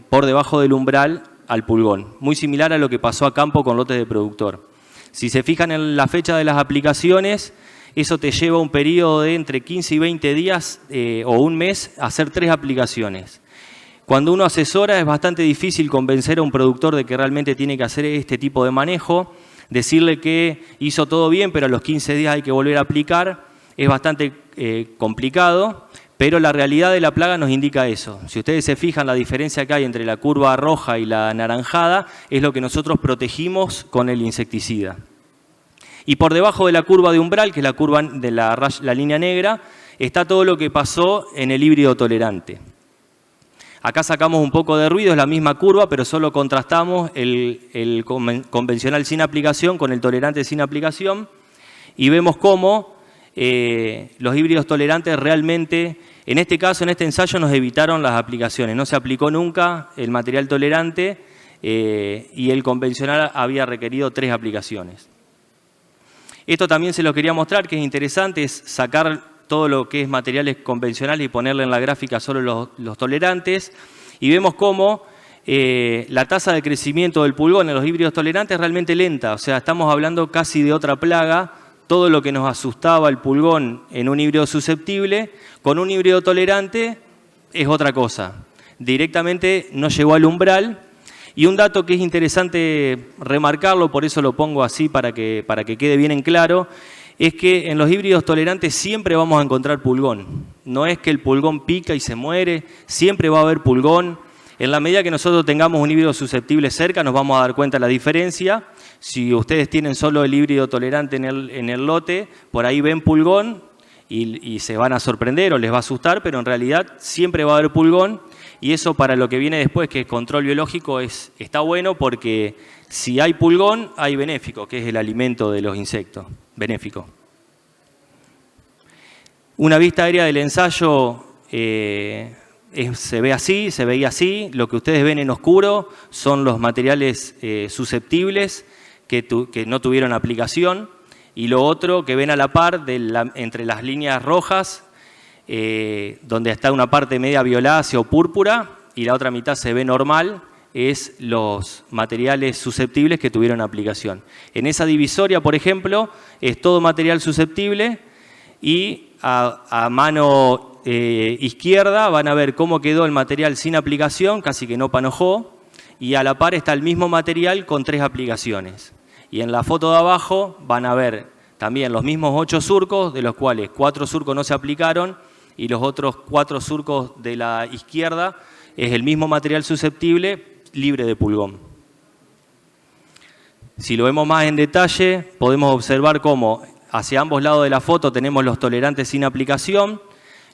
por debajo del umbral al pulgón. Muy similar a lo que pasó a campo con lotes de productor. Si se fijan en la fecha de las aplicaciones, eso te lleva un periodo de entre 15 y 20 días o un mes a hacer 3 aplicaciones. Cuando uno asesora es bastante difícil convencer a un productor de que realmente tiene que hacer este tipo de manejo. Decirle que hizo todo bien, pero a los 15 días hay que volver a aplicar, es bastante complicado, pero la realidad de la plaga nos indica eso. Si ustedes se fijan, la diferencia que hay entre la curva roja y la anaranjada es lo que nosotros protegimos con el insecticida. Y por debajo de la curva de umbral, que es la curva de la línea negra, está todo lo que pasó en el híbrido tolerante. Acá sacamos un poco de ruido, es la misma curva, pero solo contrastamos el convencional sin aplicación con el tolerante sin aplicación y vemos cómo los híbridos tolerantes realmente, en este caso, en este ensayo, nos evitaron las aplicaciones. No se aplicó nunca el material tolerante y el convencional había requerido 3 aplicaciones. Esto también se lo quería mostrar, que es interesante, es sacar todo lo que es materiales convencionales y ponerle en la gráfica solo los tolerantes. Y vemos cómo la tasa de crecimiento del pulgón en los híbridos tolerantes es realmente lenta. O sea, estamos hablando casi de otra plaga. Todo lo que nos asustaba el pulgón en un híbrido susceptible, con un híbrido tolerante es otra cosa. Directamente no llegó al umbral. Y un dato que es interesante remarcarlo, por eso lo pongo así para que quede bien en claro, es que en los híbridos tolerantes siempre vamos a encontrar pulgón. No es que el pulgón pica y se muere, siempre va a haber pulgón. En la medida que nosotros tengamos un híbrido susceptible cerca, nos vamos a dar cuenta de la diferencia. Si ustedes tienen solo el híbrido tolerante en el lote, por ahí ven pulgón y se van a sorprender o les va a asustar, pero en realidad siempre va a haber pulgón. Y eso para lo que viene después, que es control biológico, está bueno porque si hay pulgón, hay benéfico, que es el alimento de los insectos. Benéfico. Una vista aérea del ensayo se veía así. Lo que ustedes ven en oscuro son los materiales susceptibles que no tuvieron aplicación. Y lo otro que ven a la par entre las líneas rojas, donde está una parte media violácea o púrpura y la otra mitad se ve normal, es los materiales susceptibles que tuvieron aplicación. En esa divisoria, por ejemplo, es todo material susceptible y a mano izquierda van a ver cómo quedó el material sin aplicación, casi que no panojó, y a la par está el mismo material con 3 aplicaciones. Y en la foto de abajo van a ver también los mismos 8 surcos, de los cuales 4 surcos no se aplicaron y los otros 4 surcos de la izquierda es el mismo material susceptible libre de pulgón. Si lo vemos más en detalle, podemos observar cómo hacia ambos lados de la foto tenemos los tolerantes sin aplicación,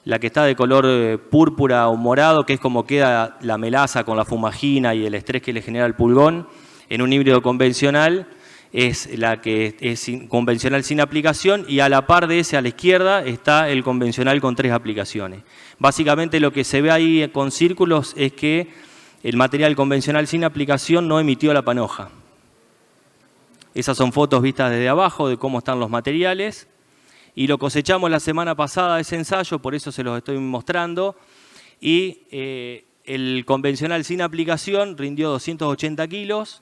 la que está de color púrpura o morado, que es como queda la melaza con la fumagina y el estrés que le genera el pulgón. En un híbrido convencional es la que es convencional sin aplicación y a la par de ese, a la izquierda, está el convencional con 3 aplicaciones. Básicamente lo que se ve ahí con círculos es que el material convencional sin aplicación no emitió la panoja. Esas son fotos vistas desde abajo de cómo están los materiales. Y lo cosechamos la semana pasada ese ensayo, por eso se los estoy mostrando. Y el convencional sin aplicación rindió 280 kilos.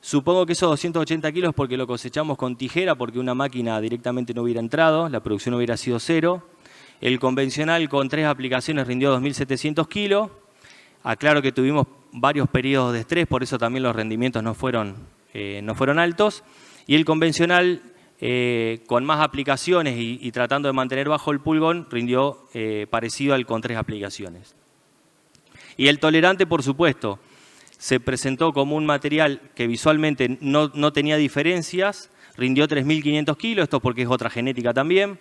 Supongo que esos 280 kilos porque lo cosechamos con tijera, porque una máquina directamente no hubiera entrado, la producción hubiera sido 0. El convencional con 3 aplicaciones rindió 2.700 kilos. Aclaro que tuvimos varios periodos de estrés, por eso también los rendimientos no fueron altos. Y el convencional, con más aplicaciones y tratando de mantener bajo el pulgón, rindió parecido al con 3 aplicaciones. Y el tolerante, por supuesto, se presentó como un material que visualmente no tenía diferencias, rindió 3.500 kilos, esto porque es otra genética también.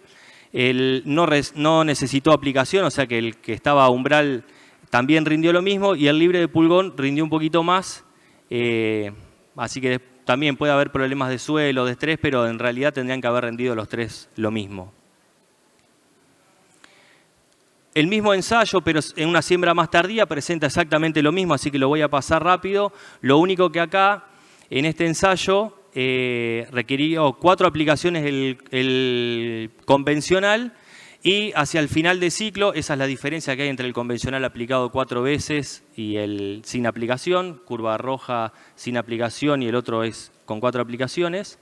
No necesitó aplicación, o sea que el que estaba a umbral también rindió lo mismo y el libre de pulgón rindió un poquito más, así que también puede haber problemas de suelo, de estrés, pero en realidad tendrían que haber rendido los 3 lo mismo. El mismo ensayo, pero en una siembra más tardía, presenta exactamente lo mismo, así que lo voy a pasar rápido. Lo único que acá, en este ensayo, requirió 4 aplicaciones el convencional y hacia el final de ciclo, esa es la diferencia que hay entre el convencional aplicado 4 veces y el sin aplicación, curva roja sin aplicación y el otro es con 4 aplicaciones.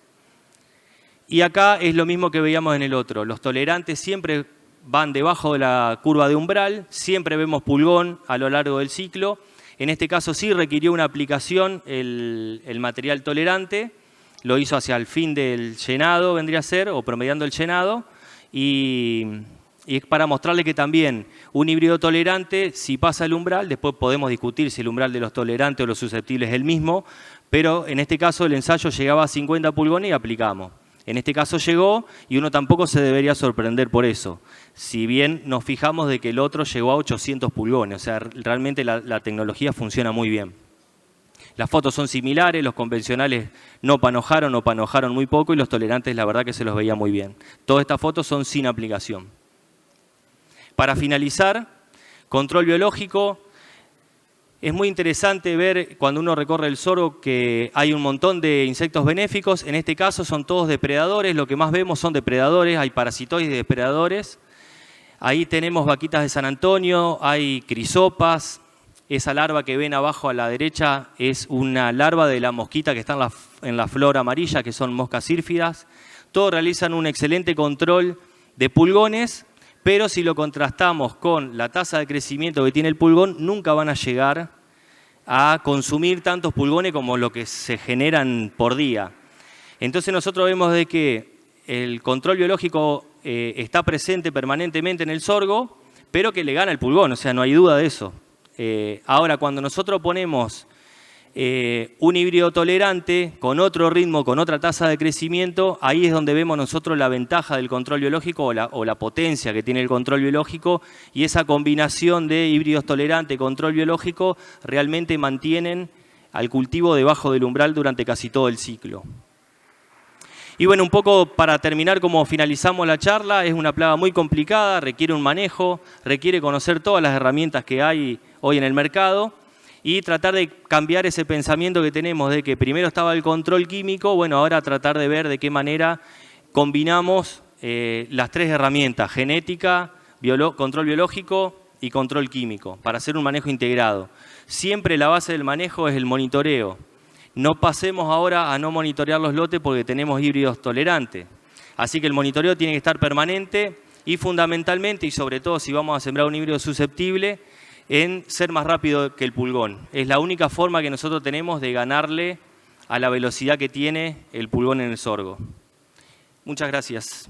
Y acá es lo mismo que veíamos en el otro, los tolerantes siempre van debajo de la curva de umbral, siempre vemos pulgón a lo largo del ciclo. En este caso sí requirió una aplicación el material tolerante, lo hizo hacia el fin del llenado, vendría a ser, o promediando el llenado, y es para mostrarle que también un híbrido tolerante, si pasa el umbral, después podemos discutir si el umbral de los tolerantes o los susceptibles es el mismo, pero en este caso el ensayo llegaba a 50 pulgones y aplicamos. En este caso llegó y uno tampoco se debería sorprender por eso. Si bien nos fijamos de que el otro llegó a 800 pulgones, o sea, realmente la tecnología funciona muy bien. Las fotos son similares, los convencionales no panojaron o panojaron muy poco y los tolerantes la verdad que se los veía muy bien. Todas estas fotos son sin aplicación. Para finalizar, control biológico. Es muy interesante ver cuando uno recorre el sorgo que hay un montón de insectos benéficos. En este caso son todos depredadores. Lo que más vemos son depredadores. Hay parasitoides de depredadores. Ahí tenemos vaquitas de San Antonio, hay crisopas. Esa larva que ven abajo a la derecha es una larva de la mosquita que está en la flor amarilla, que son moscas sírfidas. Todos realizan un excelente control de pulgones, pero si lo contrastamos con la tasa de crecimiento que tiene el pulgón, nunca van a llegar a consumir tantos pulgones como lo que se generan por día. Entonces nosotros vemos de que el control biológico está presente permanentemente en el sorgo, pero que le gana el pulgón, o sea, no hay duda de eso. Ahora, cuando nosotros ponemos un híbrido tolerante con otro ritmo, con otra tasa de crecimiento, ahí es donde vemos nosotros la ventaja del control biológico o la potencia que tiene el control biológico, y esa combinación de híbridos tolerantes y control biológico realmente mantienen al cultivo debajo del umbral durante casi todo el ciclo. Y bueno, un poco para terminar como finalizamos la charla, es una plaga muy complicada, requiere un manejo, requiere conocer todas las herramientas que hay hoy en el mercado y tratar de cambiar ese pensamiento que tenemos de que primero estaba el control químico, bueno, ahora tratar de ver de qué manera combinamos las 3 herramientas, genética, control biológico y control químico, para hacer un manejo integrado. Siempre la base del manejo es el monitoreo. No pasemos ahora a no monitorear los lotes porque tenemos híbridos tolerantes. Así que el monitoreo tiene que estar permanente y fundamentalmente, y sobre todo si vamos a sembrar un híbrido susceptible, en ser más rápido que el pulgón. Es la única forma que nosotros tenemos de ganarle a la velocidad que tiene el pulgón en el sorgo. Muchas gracias.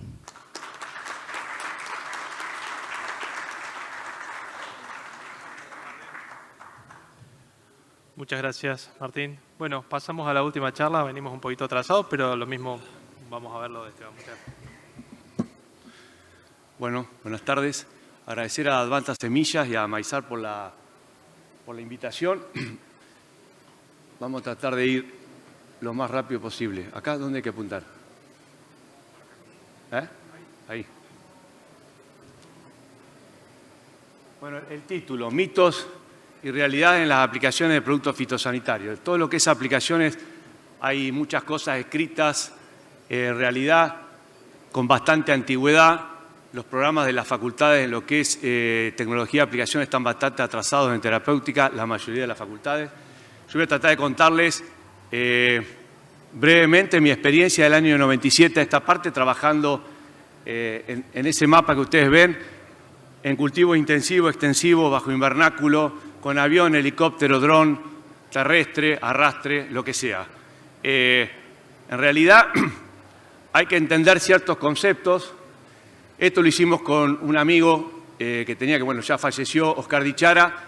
Muchas gracias, Martín. Bueno, pasamos a la última charla. Venimos un poquito atrasados, pero lo mismo vamos a verlo de este momento. Bueno, buenas tardes. Agradecer a Advanta Semillas y a Maizar por la invitación. Vamos a tratar de ir lo más rápido posible. ¿Acá dónde hay que apuntar? Ahí. Bueno, el título, mitos y realidades en las aplicaciones de productos fitosanitarios. Todo lo que es aplicaciones, hay muchas cosas escritas, en realidad, con bastante antigüedad. Los programas de las facultades en lo que es tecnología de aplicación están bastante atrasados en terapéutica, la mayoría de las facultades. Yo voy a tratar de contarles brevemente mi experiencia del año 97 a esta parte, trabajando en ese mapa que ustedes ven, en cultivo intensivo, extensivo, bajo invernáculo, con avión, helicóptero, dron, terrestre, arrastre, lo que sea. En realidad hay que entender ciertos conceptos. Esto lo hicimos con un amigo que tenía, que bueno, ya falleció, Oscar Dichara,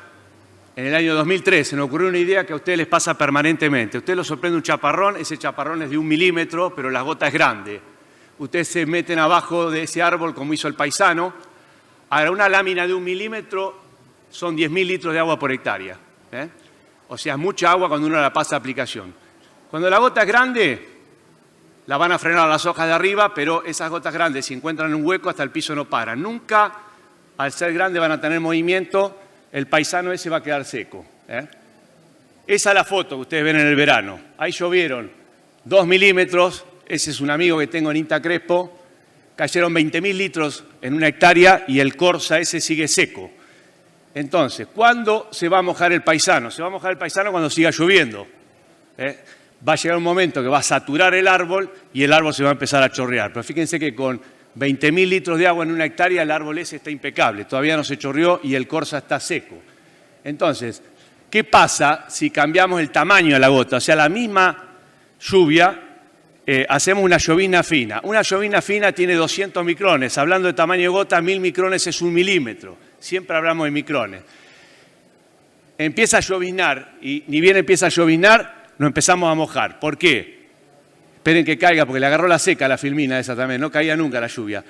en el año 2003. Se nos ocurrió una idea que a ustedes les pasa permanentemente. A ustedes los sorprende un chaparrón, ese chaparrón es de 1 milímetro, pero la gota es grande. Ustedes se meten abajo de ese árbol como hizo el paisano. Ahora, una lámina de 1 milímetro son 10.000 litros de agua por hectárea. O sea, mucha agua cuando uno la pasa a aplicación. Cuando la gota es grande, la van a frenar las hojas de arriba, pero esas gotas grandes, si encuentran un hueco, hasta el piso no paran. Nunca al ser grandes van a tener movimiento, el paisano ese va a quedar seco. Esa es la foto que ustedes ven en el verano. Ahí llovieron 2 milímetros, ese es un amigo que tengo en INTA Crespo, cayeron 20.000 litros en una hectárea y el Corsa ese sigue seco. Entonces, ¿cuándo se va a mojar el paisano? Se va a mojar el paisano cuando siga lloviendo. Va a llegar un momento que va a saturar el árbol y el árbol se va a empezar a chorrear. Pero fíjense que con 20.000 litros de agua en una hectárea, el árbol ese está impecable. Todavía no se chorreó y el Corsa está seco. Entonces, ¿qué pasa si cambiamos el tamaño de la gota? O sea, la misma lluvia, hacemos una llovizna fina. Una llovizna fina tiene 200 micrones. Hablando de tamaño de gota, 1000 micrones es 1 milímetro. Siempre hablamos de micrones. Empieza a lloviznar y ni bien empieza a lloviznar, nos empezamos a mojar. ¿Por qué? Esperen que caiga, porque le agarró la seca a la filmina esa también, no caía nunca la lluvia.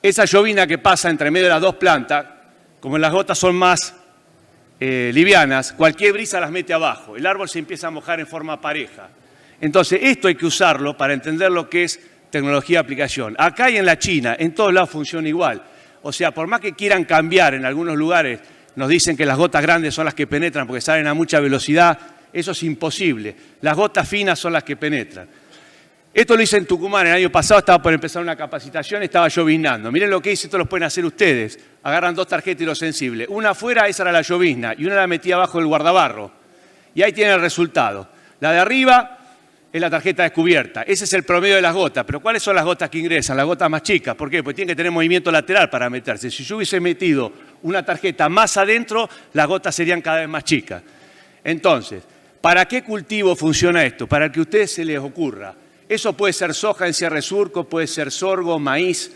Esa llovizna que pasa entre medio de las dos plantas, como las gotas son más livianas, cualquier brisa las mete abajo. El árbol se empieza a mojar en forma pareja. Entonces, esto hay que usarlo para entender lo que es tecnología de aplicación. Acá y en la China, en todos lados funciona igual. O sea, por más que quieran cambiar en algunos lugares, nos dicen que las gotas grandes son las que penetran porque salen a mucha velocidad. Eso es imposible. Las gotas finas son las que penetran. Esto lo hice en Tucumán el año pasado, estaba por empezar una capacitación, estaba lloviznando. Miren lo que hice, esto lo pueden hacer ustedes. Agarran 2 tarjetas hidrosensibles. Una afuera, esa era la llovizna, y una la metí abajo del guardabarro. Y ahí tienen el resultado. La de arriba es la tarjeta descubierta. Ese es el promedio de las gotas. Pero ¿cuáles son las gotas que ingresan? Las gotas más chicas. ¿Por qué? Porque tienen que tener movimiento lateral para meterse. Si yo hubiese metido una tarjeta más adentro, las gotas serían cada vez más chicas. Entonces, ¿para qué cultivo funciona esto? Para que a ustedes se les ocurra. Eso puede ser soja en cierre surco, puede ser sorgo, maíz,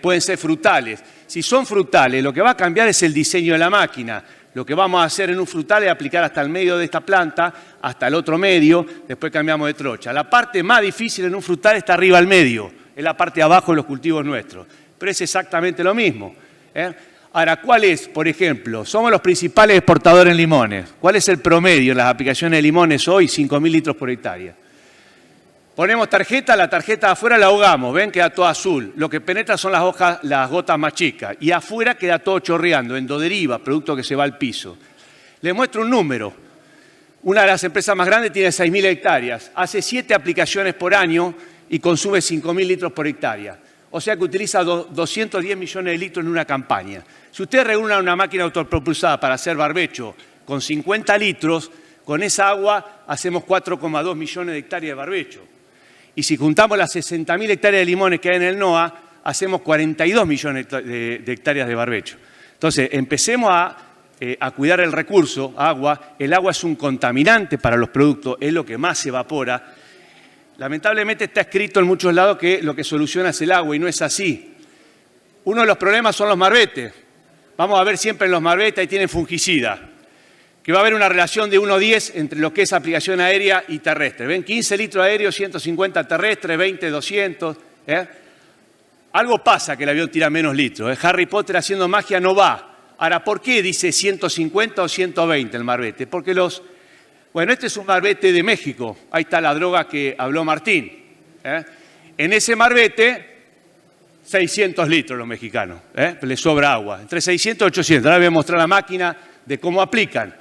pueden ser frutales. Si son frutales, lo que va a cambiar es el diseño de la máquina. Lo que vamos a hacer en un frutal es aplicar hasta el medio de esta planta, hasta el otro medio, después cambiamos de trocha. La parte más difícil en un frutal está arriba al medio, es la parte de abajo de los cultivos nuestros. Pero es exactamente lo mismo. Ahora, ¿cuál es, por ejemplo? Somos los principales exportadores en limones. ¿Cuál es el promedio en las aplicaciones de limones hoy? 5.000 litros por hectárea. Ponemos tarjeta, la tarjeta de afuera la ahogamos, ven, queda todo azul. Lo que penetra son las gotas más chicas. Y afuera queda todo chorreando, endoderiva, producto que se va al piso. Les muestro un número. Una de las empresas más grandes tiene 6.000 hectáreas. Hace 7 aplicaciones por año y consume 5.000 litros por hectárea. O sea que utiliza 210 millones de litros en una campaña. Si usted reúne una máquina autopropulsada para hacer barbecho con 50 litros, con esa agua hacemos 4,2 millones de hectáreas de barbecho. Y si juntamos las 60.000 hectáreas de limones que hay en el NOA, hacemos 42 millones de hectáreas de barbecho. Entonces, empecemos a cuidar el recurso, agua. El agua es un contaminante para los productos, es lo que más se evapora. Lamentablemente está escrito en muchos lados que lo que soluciona es el agua y no es así. Uno de los problemas son los marbetes. Vamos a ver siempre en los marbetes, ahí tienen fungicida. Que va a haber una relación de 1:10 entre lo que es aplicación aérea y terrestre. ¿Ven? 15 litros aéreos, 150 terrestres, 20, 200. Algo pasa que el avión tira menos litros. Harry Potter haciendo magia no va. Ahora, ¿por qué dice 150 o 120 el marbete? Porque bueno, este es un marbete de México. Ahí está la droga que habló Martín. En ese marbete, 600 litros los mexicanos. Les sobra agua. Entre 600 y 800. Ahora voy a mostrar la máquina de cómo aplican.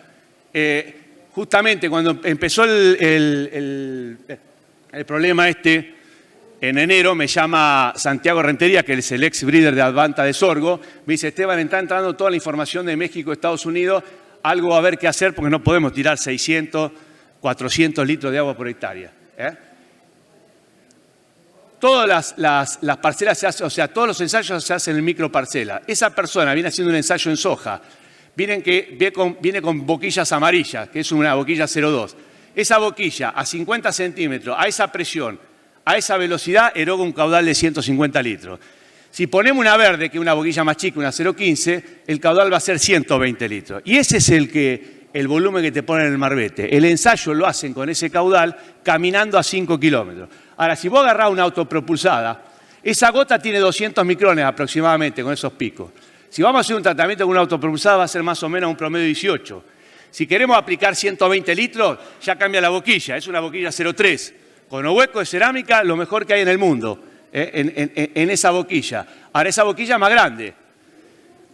Justamente cuando empezó el problema este, en enero me llama Santiago Rentería, que es el ex breeder de Advanta de sorgo, me dice, Esteban, está entrando toda la información de México, Estados Unidos, algo va a haber que hacer porque no podemos tirar 600, 400 litros de agua por hectárea. Todas las parcelas se hacen, o sea, todos los ensayos se hacen en microparcela. Esa persona viene haciendo un ensayo en soja, viene con boquillas amarillas, que es una boquilla 0,2. Esa boquilla a 50 centímetros, a esa presión, a esa velocidad, eroga un caudal de 150 litros. Si ponemos una verde, que es una boquilla más chica, una 0,15, el caudal va a ser 120 litros. Y ese es el volumen que te ponen en el marbete. El ensayo lo hacen con ese caudal caminando a 5 kilómetros. Ahora, si vos agarrás una autopropulsada, esa gota tiene 200 micrones aproximadamente con esos picos. Si vamos a hacer un tratamiento con una autopropulsada va a ser más o menos un promedio de 18. Si queremos aplicar 120 litros, ya cambia la boquilla, es una boquilla 0,3. Con los huecos de cerámica, lo mejor que hay en el mundo, en esa boquilla. Ahora, esa boquilla es más grande.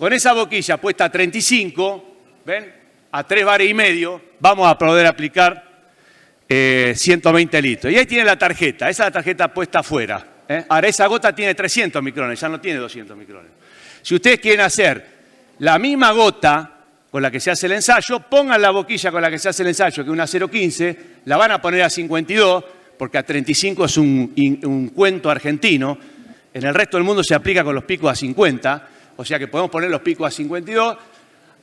Con esa boquilla puesta a 35, ¿ven? A 3 bares y medio, vamos a poder aplicar 120 litros. Y ahí tiene la tarjeta, esa es la tarjeta puesta afuera. Ahora, esa gota tiene 300 micrones, ya no tiene 200 micrones. Si ustedes quieren hacer la misma gota con la que se hace el ensayo, pongan la boquilla con la que se hace el ensayo, que es una 0,15, la van a poner a 52, porque a 35 es un cuento argentino. En el resto del mundo se aplica con los picos a 50, o sea que podemos poner los picos a 52.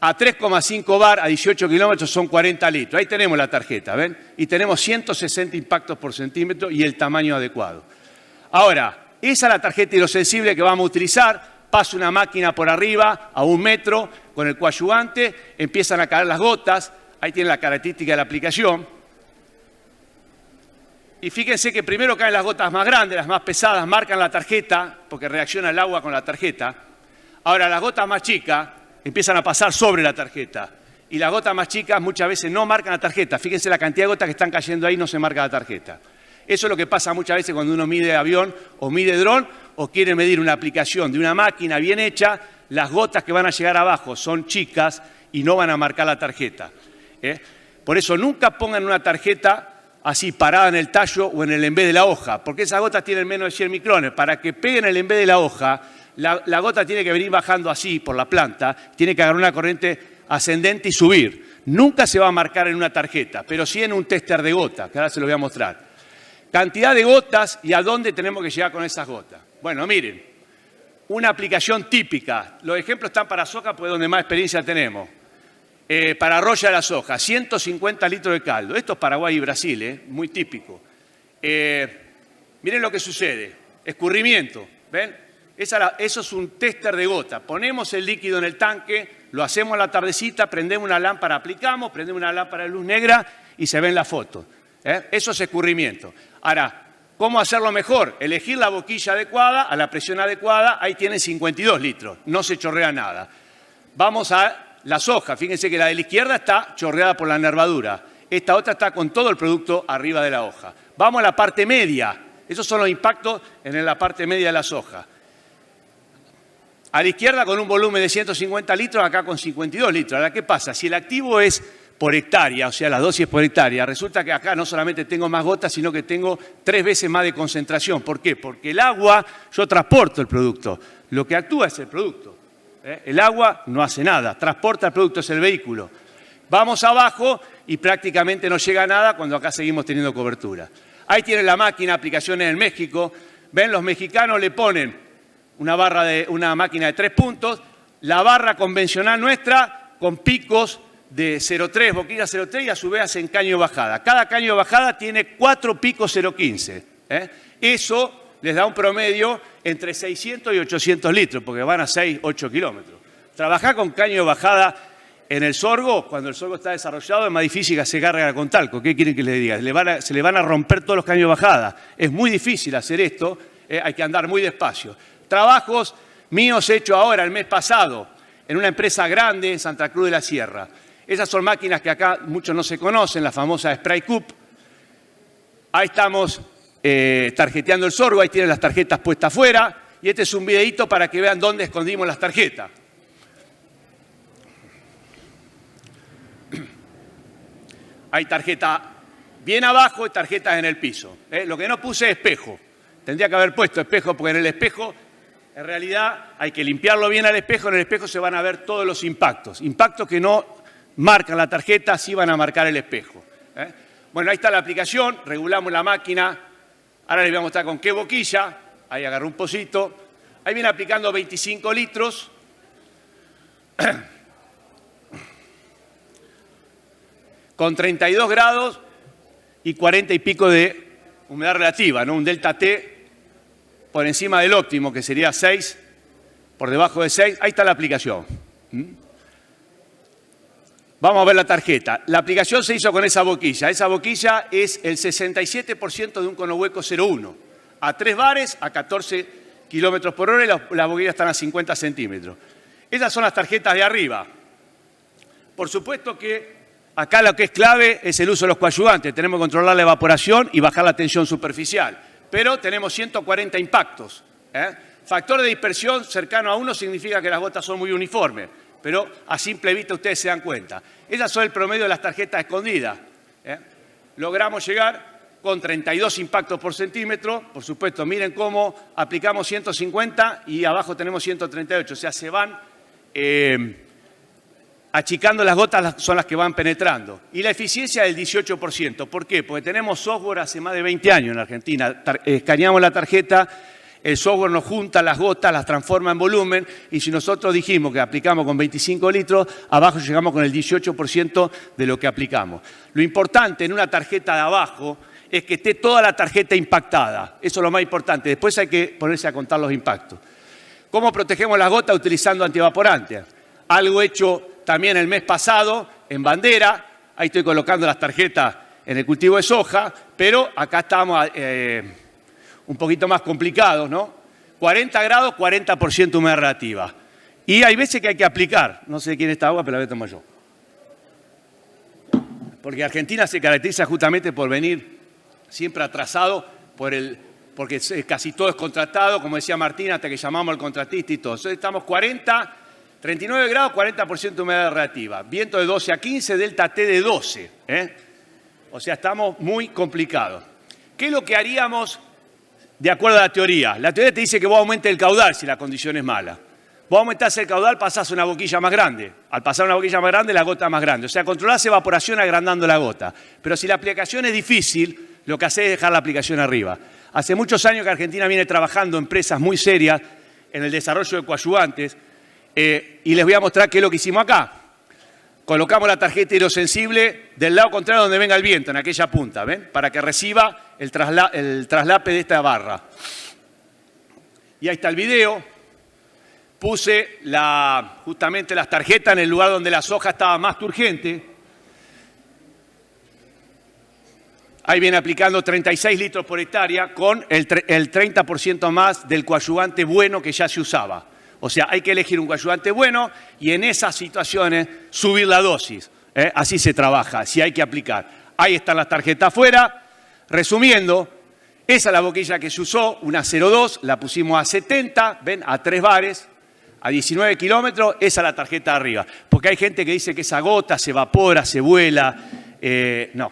A 3,5 bar, a 18 kilómetros, son 40 litros. Ahí tenemos la tarjeta, ¿ven? Y tenemos 160 impactos por centímetro y el tamaño adecuado. Ahora, esa es la tarjeta hidrosensible que vamos a utilizar. Pasa una máquina por arriba a 1 metro con el coadyuvante, empiezan a caer las gotas. Ahí tienen la característica de la aplicación. Y fíjense que primero caen las gotas más grandes, las más pesadas, marcan la tarjeta, porque reacciona el agua con la tarjeta. Ahora, las gotas más chicas empiezan a pasar sobre la tarjeta. Y las gotas más chicas muchas veces no marcan la tarjeta. Fíjense la cantidad de gotas que están cayendo ahí, no se marca la tarjeta. Eso es lo que pasa muchas veces cuando uno mide avión o mide dron o quiere medir una aplicación de una máquina bien hecha. Las gotas que van a llegar abajo son chicas y no van a marcar la tarjeta. Por eso nunca pongan una tarjeta así parada en el tallo o en el embé de la hoja, porque esas gotas tienen menos de 100 micrones. Para que peguen el embé de la hoja, la gota tiene que venir bajando así por la planta, tiene que agarrar una corriente ascendente y subir. Nunca se va a marcar en una tarjeta, pero sí en un tester de gota, que ahora se lo voy a mostrar. Cantidad de gotas y a dónde tenemos que llegar con esas gotas. Bueno, miren, una aplicación típica. Los ejemplos están para soja, pues es donde más experiencia tenemos. Para arrolla de la soja, 150 litros de caldo. Esto es Paraguay y Brasil, muy típico. Miren lo que sucede. Escurrimiento, ¿ven? Eso es un tester de gota. Ponemos el líquido en el tanque, lo hacemos a la tardecita, prendemos una lámpara, aplicamos, prendemos una lámpara de luz negra y se ven las fotos. Eso es escurrimiento. Ahora, ¿cómo hacerlo mejor? Elegir la boquilla adecuada, a la presión adecuada, ahí tienen 52 litros, no se chorrea nada. Vamos a la soja, fíjense que la de la izquierda está chorreada por la nervadura, esta otra está con todo el producto arriba de la hoja. Vamos a la parte media, esos son los impactos en la parte media de la soja. A la izquierda con un volumen de 150 litros, acá con 52 litros. Ahora, ¿qué pasa? Si el activo es por hectárea, o sea, la dosis por hectárea, resulta que acá no solamente tengo más gotas, sino que tengo 3 veces más de concentración. ¿Por qué? Porque el agua, yo transporto el producto. Lo que actúa es el producto. El agua no hace nada, transporta el producto, es el vehículo. Vamos abajo y prácticamente no llega nada cuando acá seguimos teniendo cobertura. Ahí tienen la máquina, aplicaciones en México. Ven, los mexicanos le ponen una máquina de 3 puntos, la barra convencional nuestra con picos de 0,3, boquilla 0,3 y a su vez hacen caño de bajada. Cada caño de bajada tiene 4 picos 0,15. Eso les da un promedio entre 600 y 800 litros, porque van a 6, 8 kilómetros. Trabajar con caño de bajada en el sorgo, cuando el sorgo está desarrollado, es más difícil que se cargue con talco. ¿Qué quieren que les diga? Se le van a romper todos los caños de bajada. Es muy difícil hacer esto, hay que andar muy despacio. Trabajos míos hechos ahora, el mes pasado, en una empresa grande en Santa Cruz de la Sierra. Esas son máquinas que acá muchos no se conocen, la famosa Spray Cup. Ahí estamos tarjeteando el sorgo, ahí tienen las tarjetas puestas afuera. Y este es un videito para que vean dónde escondimos las tarjetas. Hay tarjeta bien abajo y tarjetas en el piso. Lo que no puse es espejo. Tendría que haber puesto espejo porque en el espejo, en realidad, hay que limpiarlo bien al espejo. En el espejo se van a ver todos los impactos. Impactos que no marcan la tarjeta, sí van a marcar el espejo. Bueno, ahí está la aplicación, regulamos la máquina. Ahora les voy a mostrar con qué boquilla. Ahí agarró un pocito. Ahí viene aplicando 25 litros. Con 32 grados y 40 y pico de humedad relativa, ¿no? Un delta T por encima del óptimo, que sería 6, por debajo de 6. Ahí está la aplicación. Vamos a ver la tarjeta. La aplicación se hizo con esa boquilla. Esa boquilla es el 67% de un cono hueco 0,1. A 3 bares, a 14 kilómetros por hora, y las boquillas están a 50 centímetros. Esas son las tarjetas de arriba. Por supuesto que acá lo que es clave es el uso de los coadyuvantes. Tenemos que controlar la evaporación y bajar la tensión superficial. Pero tenemos 140 impactos. Factor de dispersión cercano a 1 significa que las gotas son muy uniformes, pero a simple vista ustedes se dan cuenta. Esas son el promedio de las tarjetas escondidas. Logramos llegar con 32 impactos por centímetro. Por supuesto, miren cómo aplicamos 150 y abajo tenemos 138. O sea, se van achicando las gotas, son las que van penetrando. Y la eficiencia del 18%. ¿Por qué? Porque tenemos software hace más de 20 años en Argentina. Escaneamos la tarjeta, el software nos junta las gotas, las transforma en volumen, y si nosotros dijimos que aplicamos con 25 litros, abajo llegamos con el 18% de lo que aplicamos. Lo importante en una tarjeta de abajo es que esté toda la tarjeta impactada. Eso es lo más importante. Después hay que ponerse a contar los impactos. ¿Cómo protegemos las gotas? Utilizando antivaporantes. Algo hecho también el mes pasado en Bandera. Ahí estoy colocando las tarjetas en el cultivo de soja, pero acá estamos un poquito más complicados, ¿no? 40 grados, 40% humedad relativa. Y hay veces que hay que aplicar. No sé quién está agua, pero la voy a tomar yo. Porque Argentina se caracteriza justamente por venir siempre atrasado porque casi todo es contratado, como decía Martín, hasta que llamamos al contratista y todo. Entonces estamos 39 grados, 40% de humedad relativa. Viento de 12 a 15, delta T de 12. O sea, estamos muy complicados. ¿Qué es lo que haríamos de acuerdo a la teoría? La teoría te dice que vos aumentes el caudal si la condición es mala. Vos aumentás el caudal, pasás a una boquilla más grande. Al pasar a una boquilla más grande, la gota es más grande. O sea, controlás evaporación agrandando la gota. Pero si la aplicación es difícil, lo que hacés es dejar la aplicación arriba. Hace muchos años que Argentina viene trabajando empresas muy serias en el desarrollo de coadyuvantes y les voy a mostrar qué es lo que hicimos acá. Colocamos la tarjeta hidrosensible del lado contrario donde venga el viento, en aquella punta, ¿ven? Para que reciba el traslape de esta barra. Y ahí está el video. Puse justamente las tarjetas en el lugar donde la soja estaba más turgente. Ahí viene aplicando 36 litros por hectárea con el 30% más del coadyuvante bueno que ya se usaba. O sea, hay que elegir un coadyuvante bueno y en esas situaciones subir la dosis. Así se trabaja, si hay que aplicar. Ahí están las tarjetas afuera. Resumiendo, esa es la boquilla que se usó, una 0,2, la pusimos a 70, ven, a 3 bares, a 19 kilómetros, esa es la tarjeta de arriba. Porque hay gente que dice que esa gota se evapora, se vuela. No.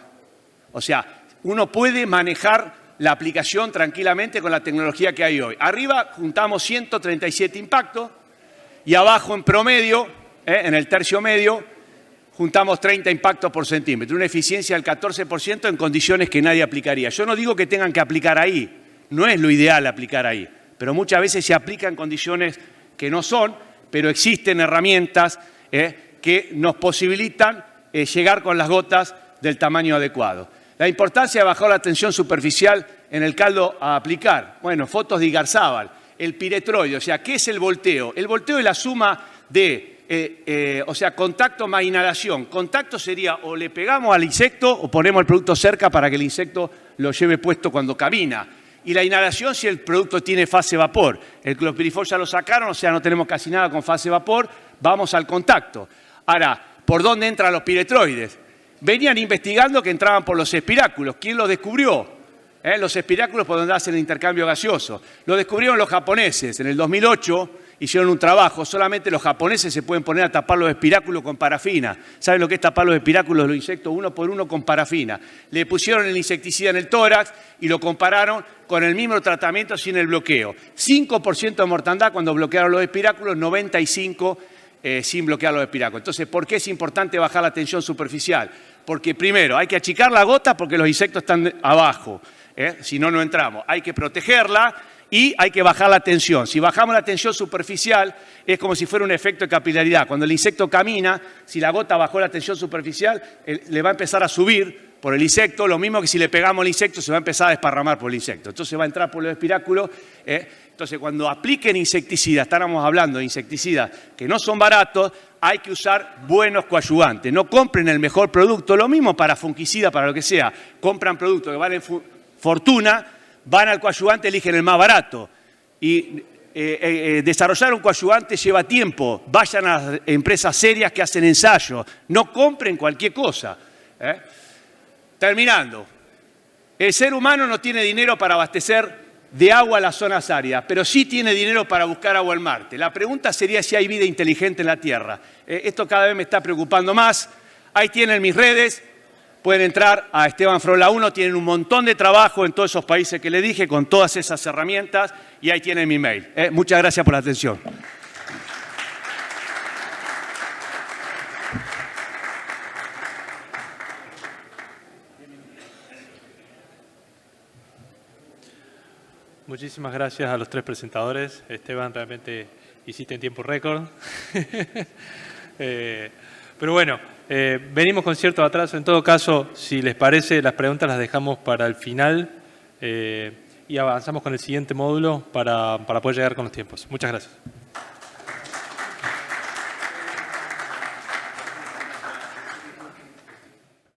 O sea, uno puede manejar la aplicación tranquilamente con la tecnología que hay hoy. Arriba juntamos 137 impactos y abajo en promedio, en el tercio medio, juntamos 30 impactos por centímetro. Una eficiencia del 14% en condiciones que nadie aplicaría. Yo no digo que tengan que aplicar ahí, no es lo ideal aplicar ahí, pero muchas veces se aplica en condiciones que no son, pero existen herramientas que nos posibilitan llegar con las gotas del tamaño adecuado. La importancia de bajar la tensión superficial en el caldo a aplicar. Bueno, fotos de Igarzábal, el piretroide, o sea, ¿qué es el volteo? El volteo es la suma de, contacto más inhalación. Contacto sería o le pegamos al insecto o ponemos el producto cerca para que el insecto lo lleve puesto cuando camina. Y la inhalación si el producto tiene fase vapor. El clopirifos ya lo sacaron, o sea, no tenemos casi nada con fase vapor, vamos al contacto. Ahora, ¿por dónde entran los piretroides? Venían investigando que entraban por los espiráculos. ¿Quién los descubrió? Los espiráculos por donde hacen el intercambio gaseoso. Lo descubrieron los japoneses. En el 2008 hicieron un trabajo. Solamente los japoneses se pueden poner a tapar los espiráculos con parafina. ¿Saben lo que es tapar los espiráculos de los insectos uno por uno con parafina? Le pusieron el insecticida en el tórax y lo compararon con el mismo tratamiento sin el bloqueo. 5% de mortandad cuando bloquearon los espiráculos, 95% sin bloquear los espiráculos. Entonces, ¿por qué es importante bajar la tensión superficial? Porque primero, hay que achicar la gota porque los insectos están abajo, si no, no entramos. Hay que protegerla y hay que bajar la tensión. Si bajamos la tensión superficial, es como si fuera un efecto de capilaridad. Cuando el insecto camina, si la gota bajó la tensión superficial, le va a empezar a subir por el insecto, lo mismo que si le pegamos al insecto, se va a empezar a desparramar por el insecto. Entonces va a entrar por los espiráculos. Entonces, cuando apliquen insecticidas, estábamos hablando de insecticidas que no son baratos, hay que usar buenos coadyuvantes. No compren el mejor producto, lo mismo para fungicida, para lo que sea. Compran productos que valen fortuna, van al coadyuvante, eligen el más barato. Y desarrollar un coadyuvante lleva tiempo. Vayan a las empresas serias que hacen ensayos. No compren cualquier cosa. Terminando. El ser humano no tiene dinero para abastecer de agua a las zonas áridas, pero sí tiene dinero para buscar agua en Marte. La pregunta sería si hay vida inteligente en la Tierra. Esto cada vez me está preocupando más. Ahí tienen mis redes. Pueden entrar a Esteban Frola 1, tienen un montón de trabajo en todos esos países que le dije, con todas esas herramientas, y ahí tienen mi mail. Muchas gracias por la atención. Muchísimas gracias a los tres presentadores. Esteban, realmente hiciste en tiempo récord. Pero bueno, venimos con cierto atraso. En todo caso, si les parece, las preguntas las dejamos para el final y avanzamos con el siguiente módulo para poder llegar con los tiempos. Muchas gracias.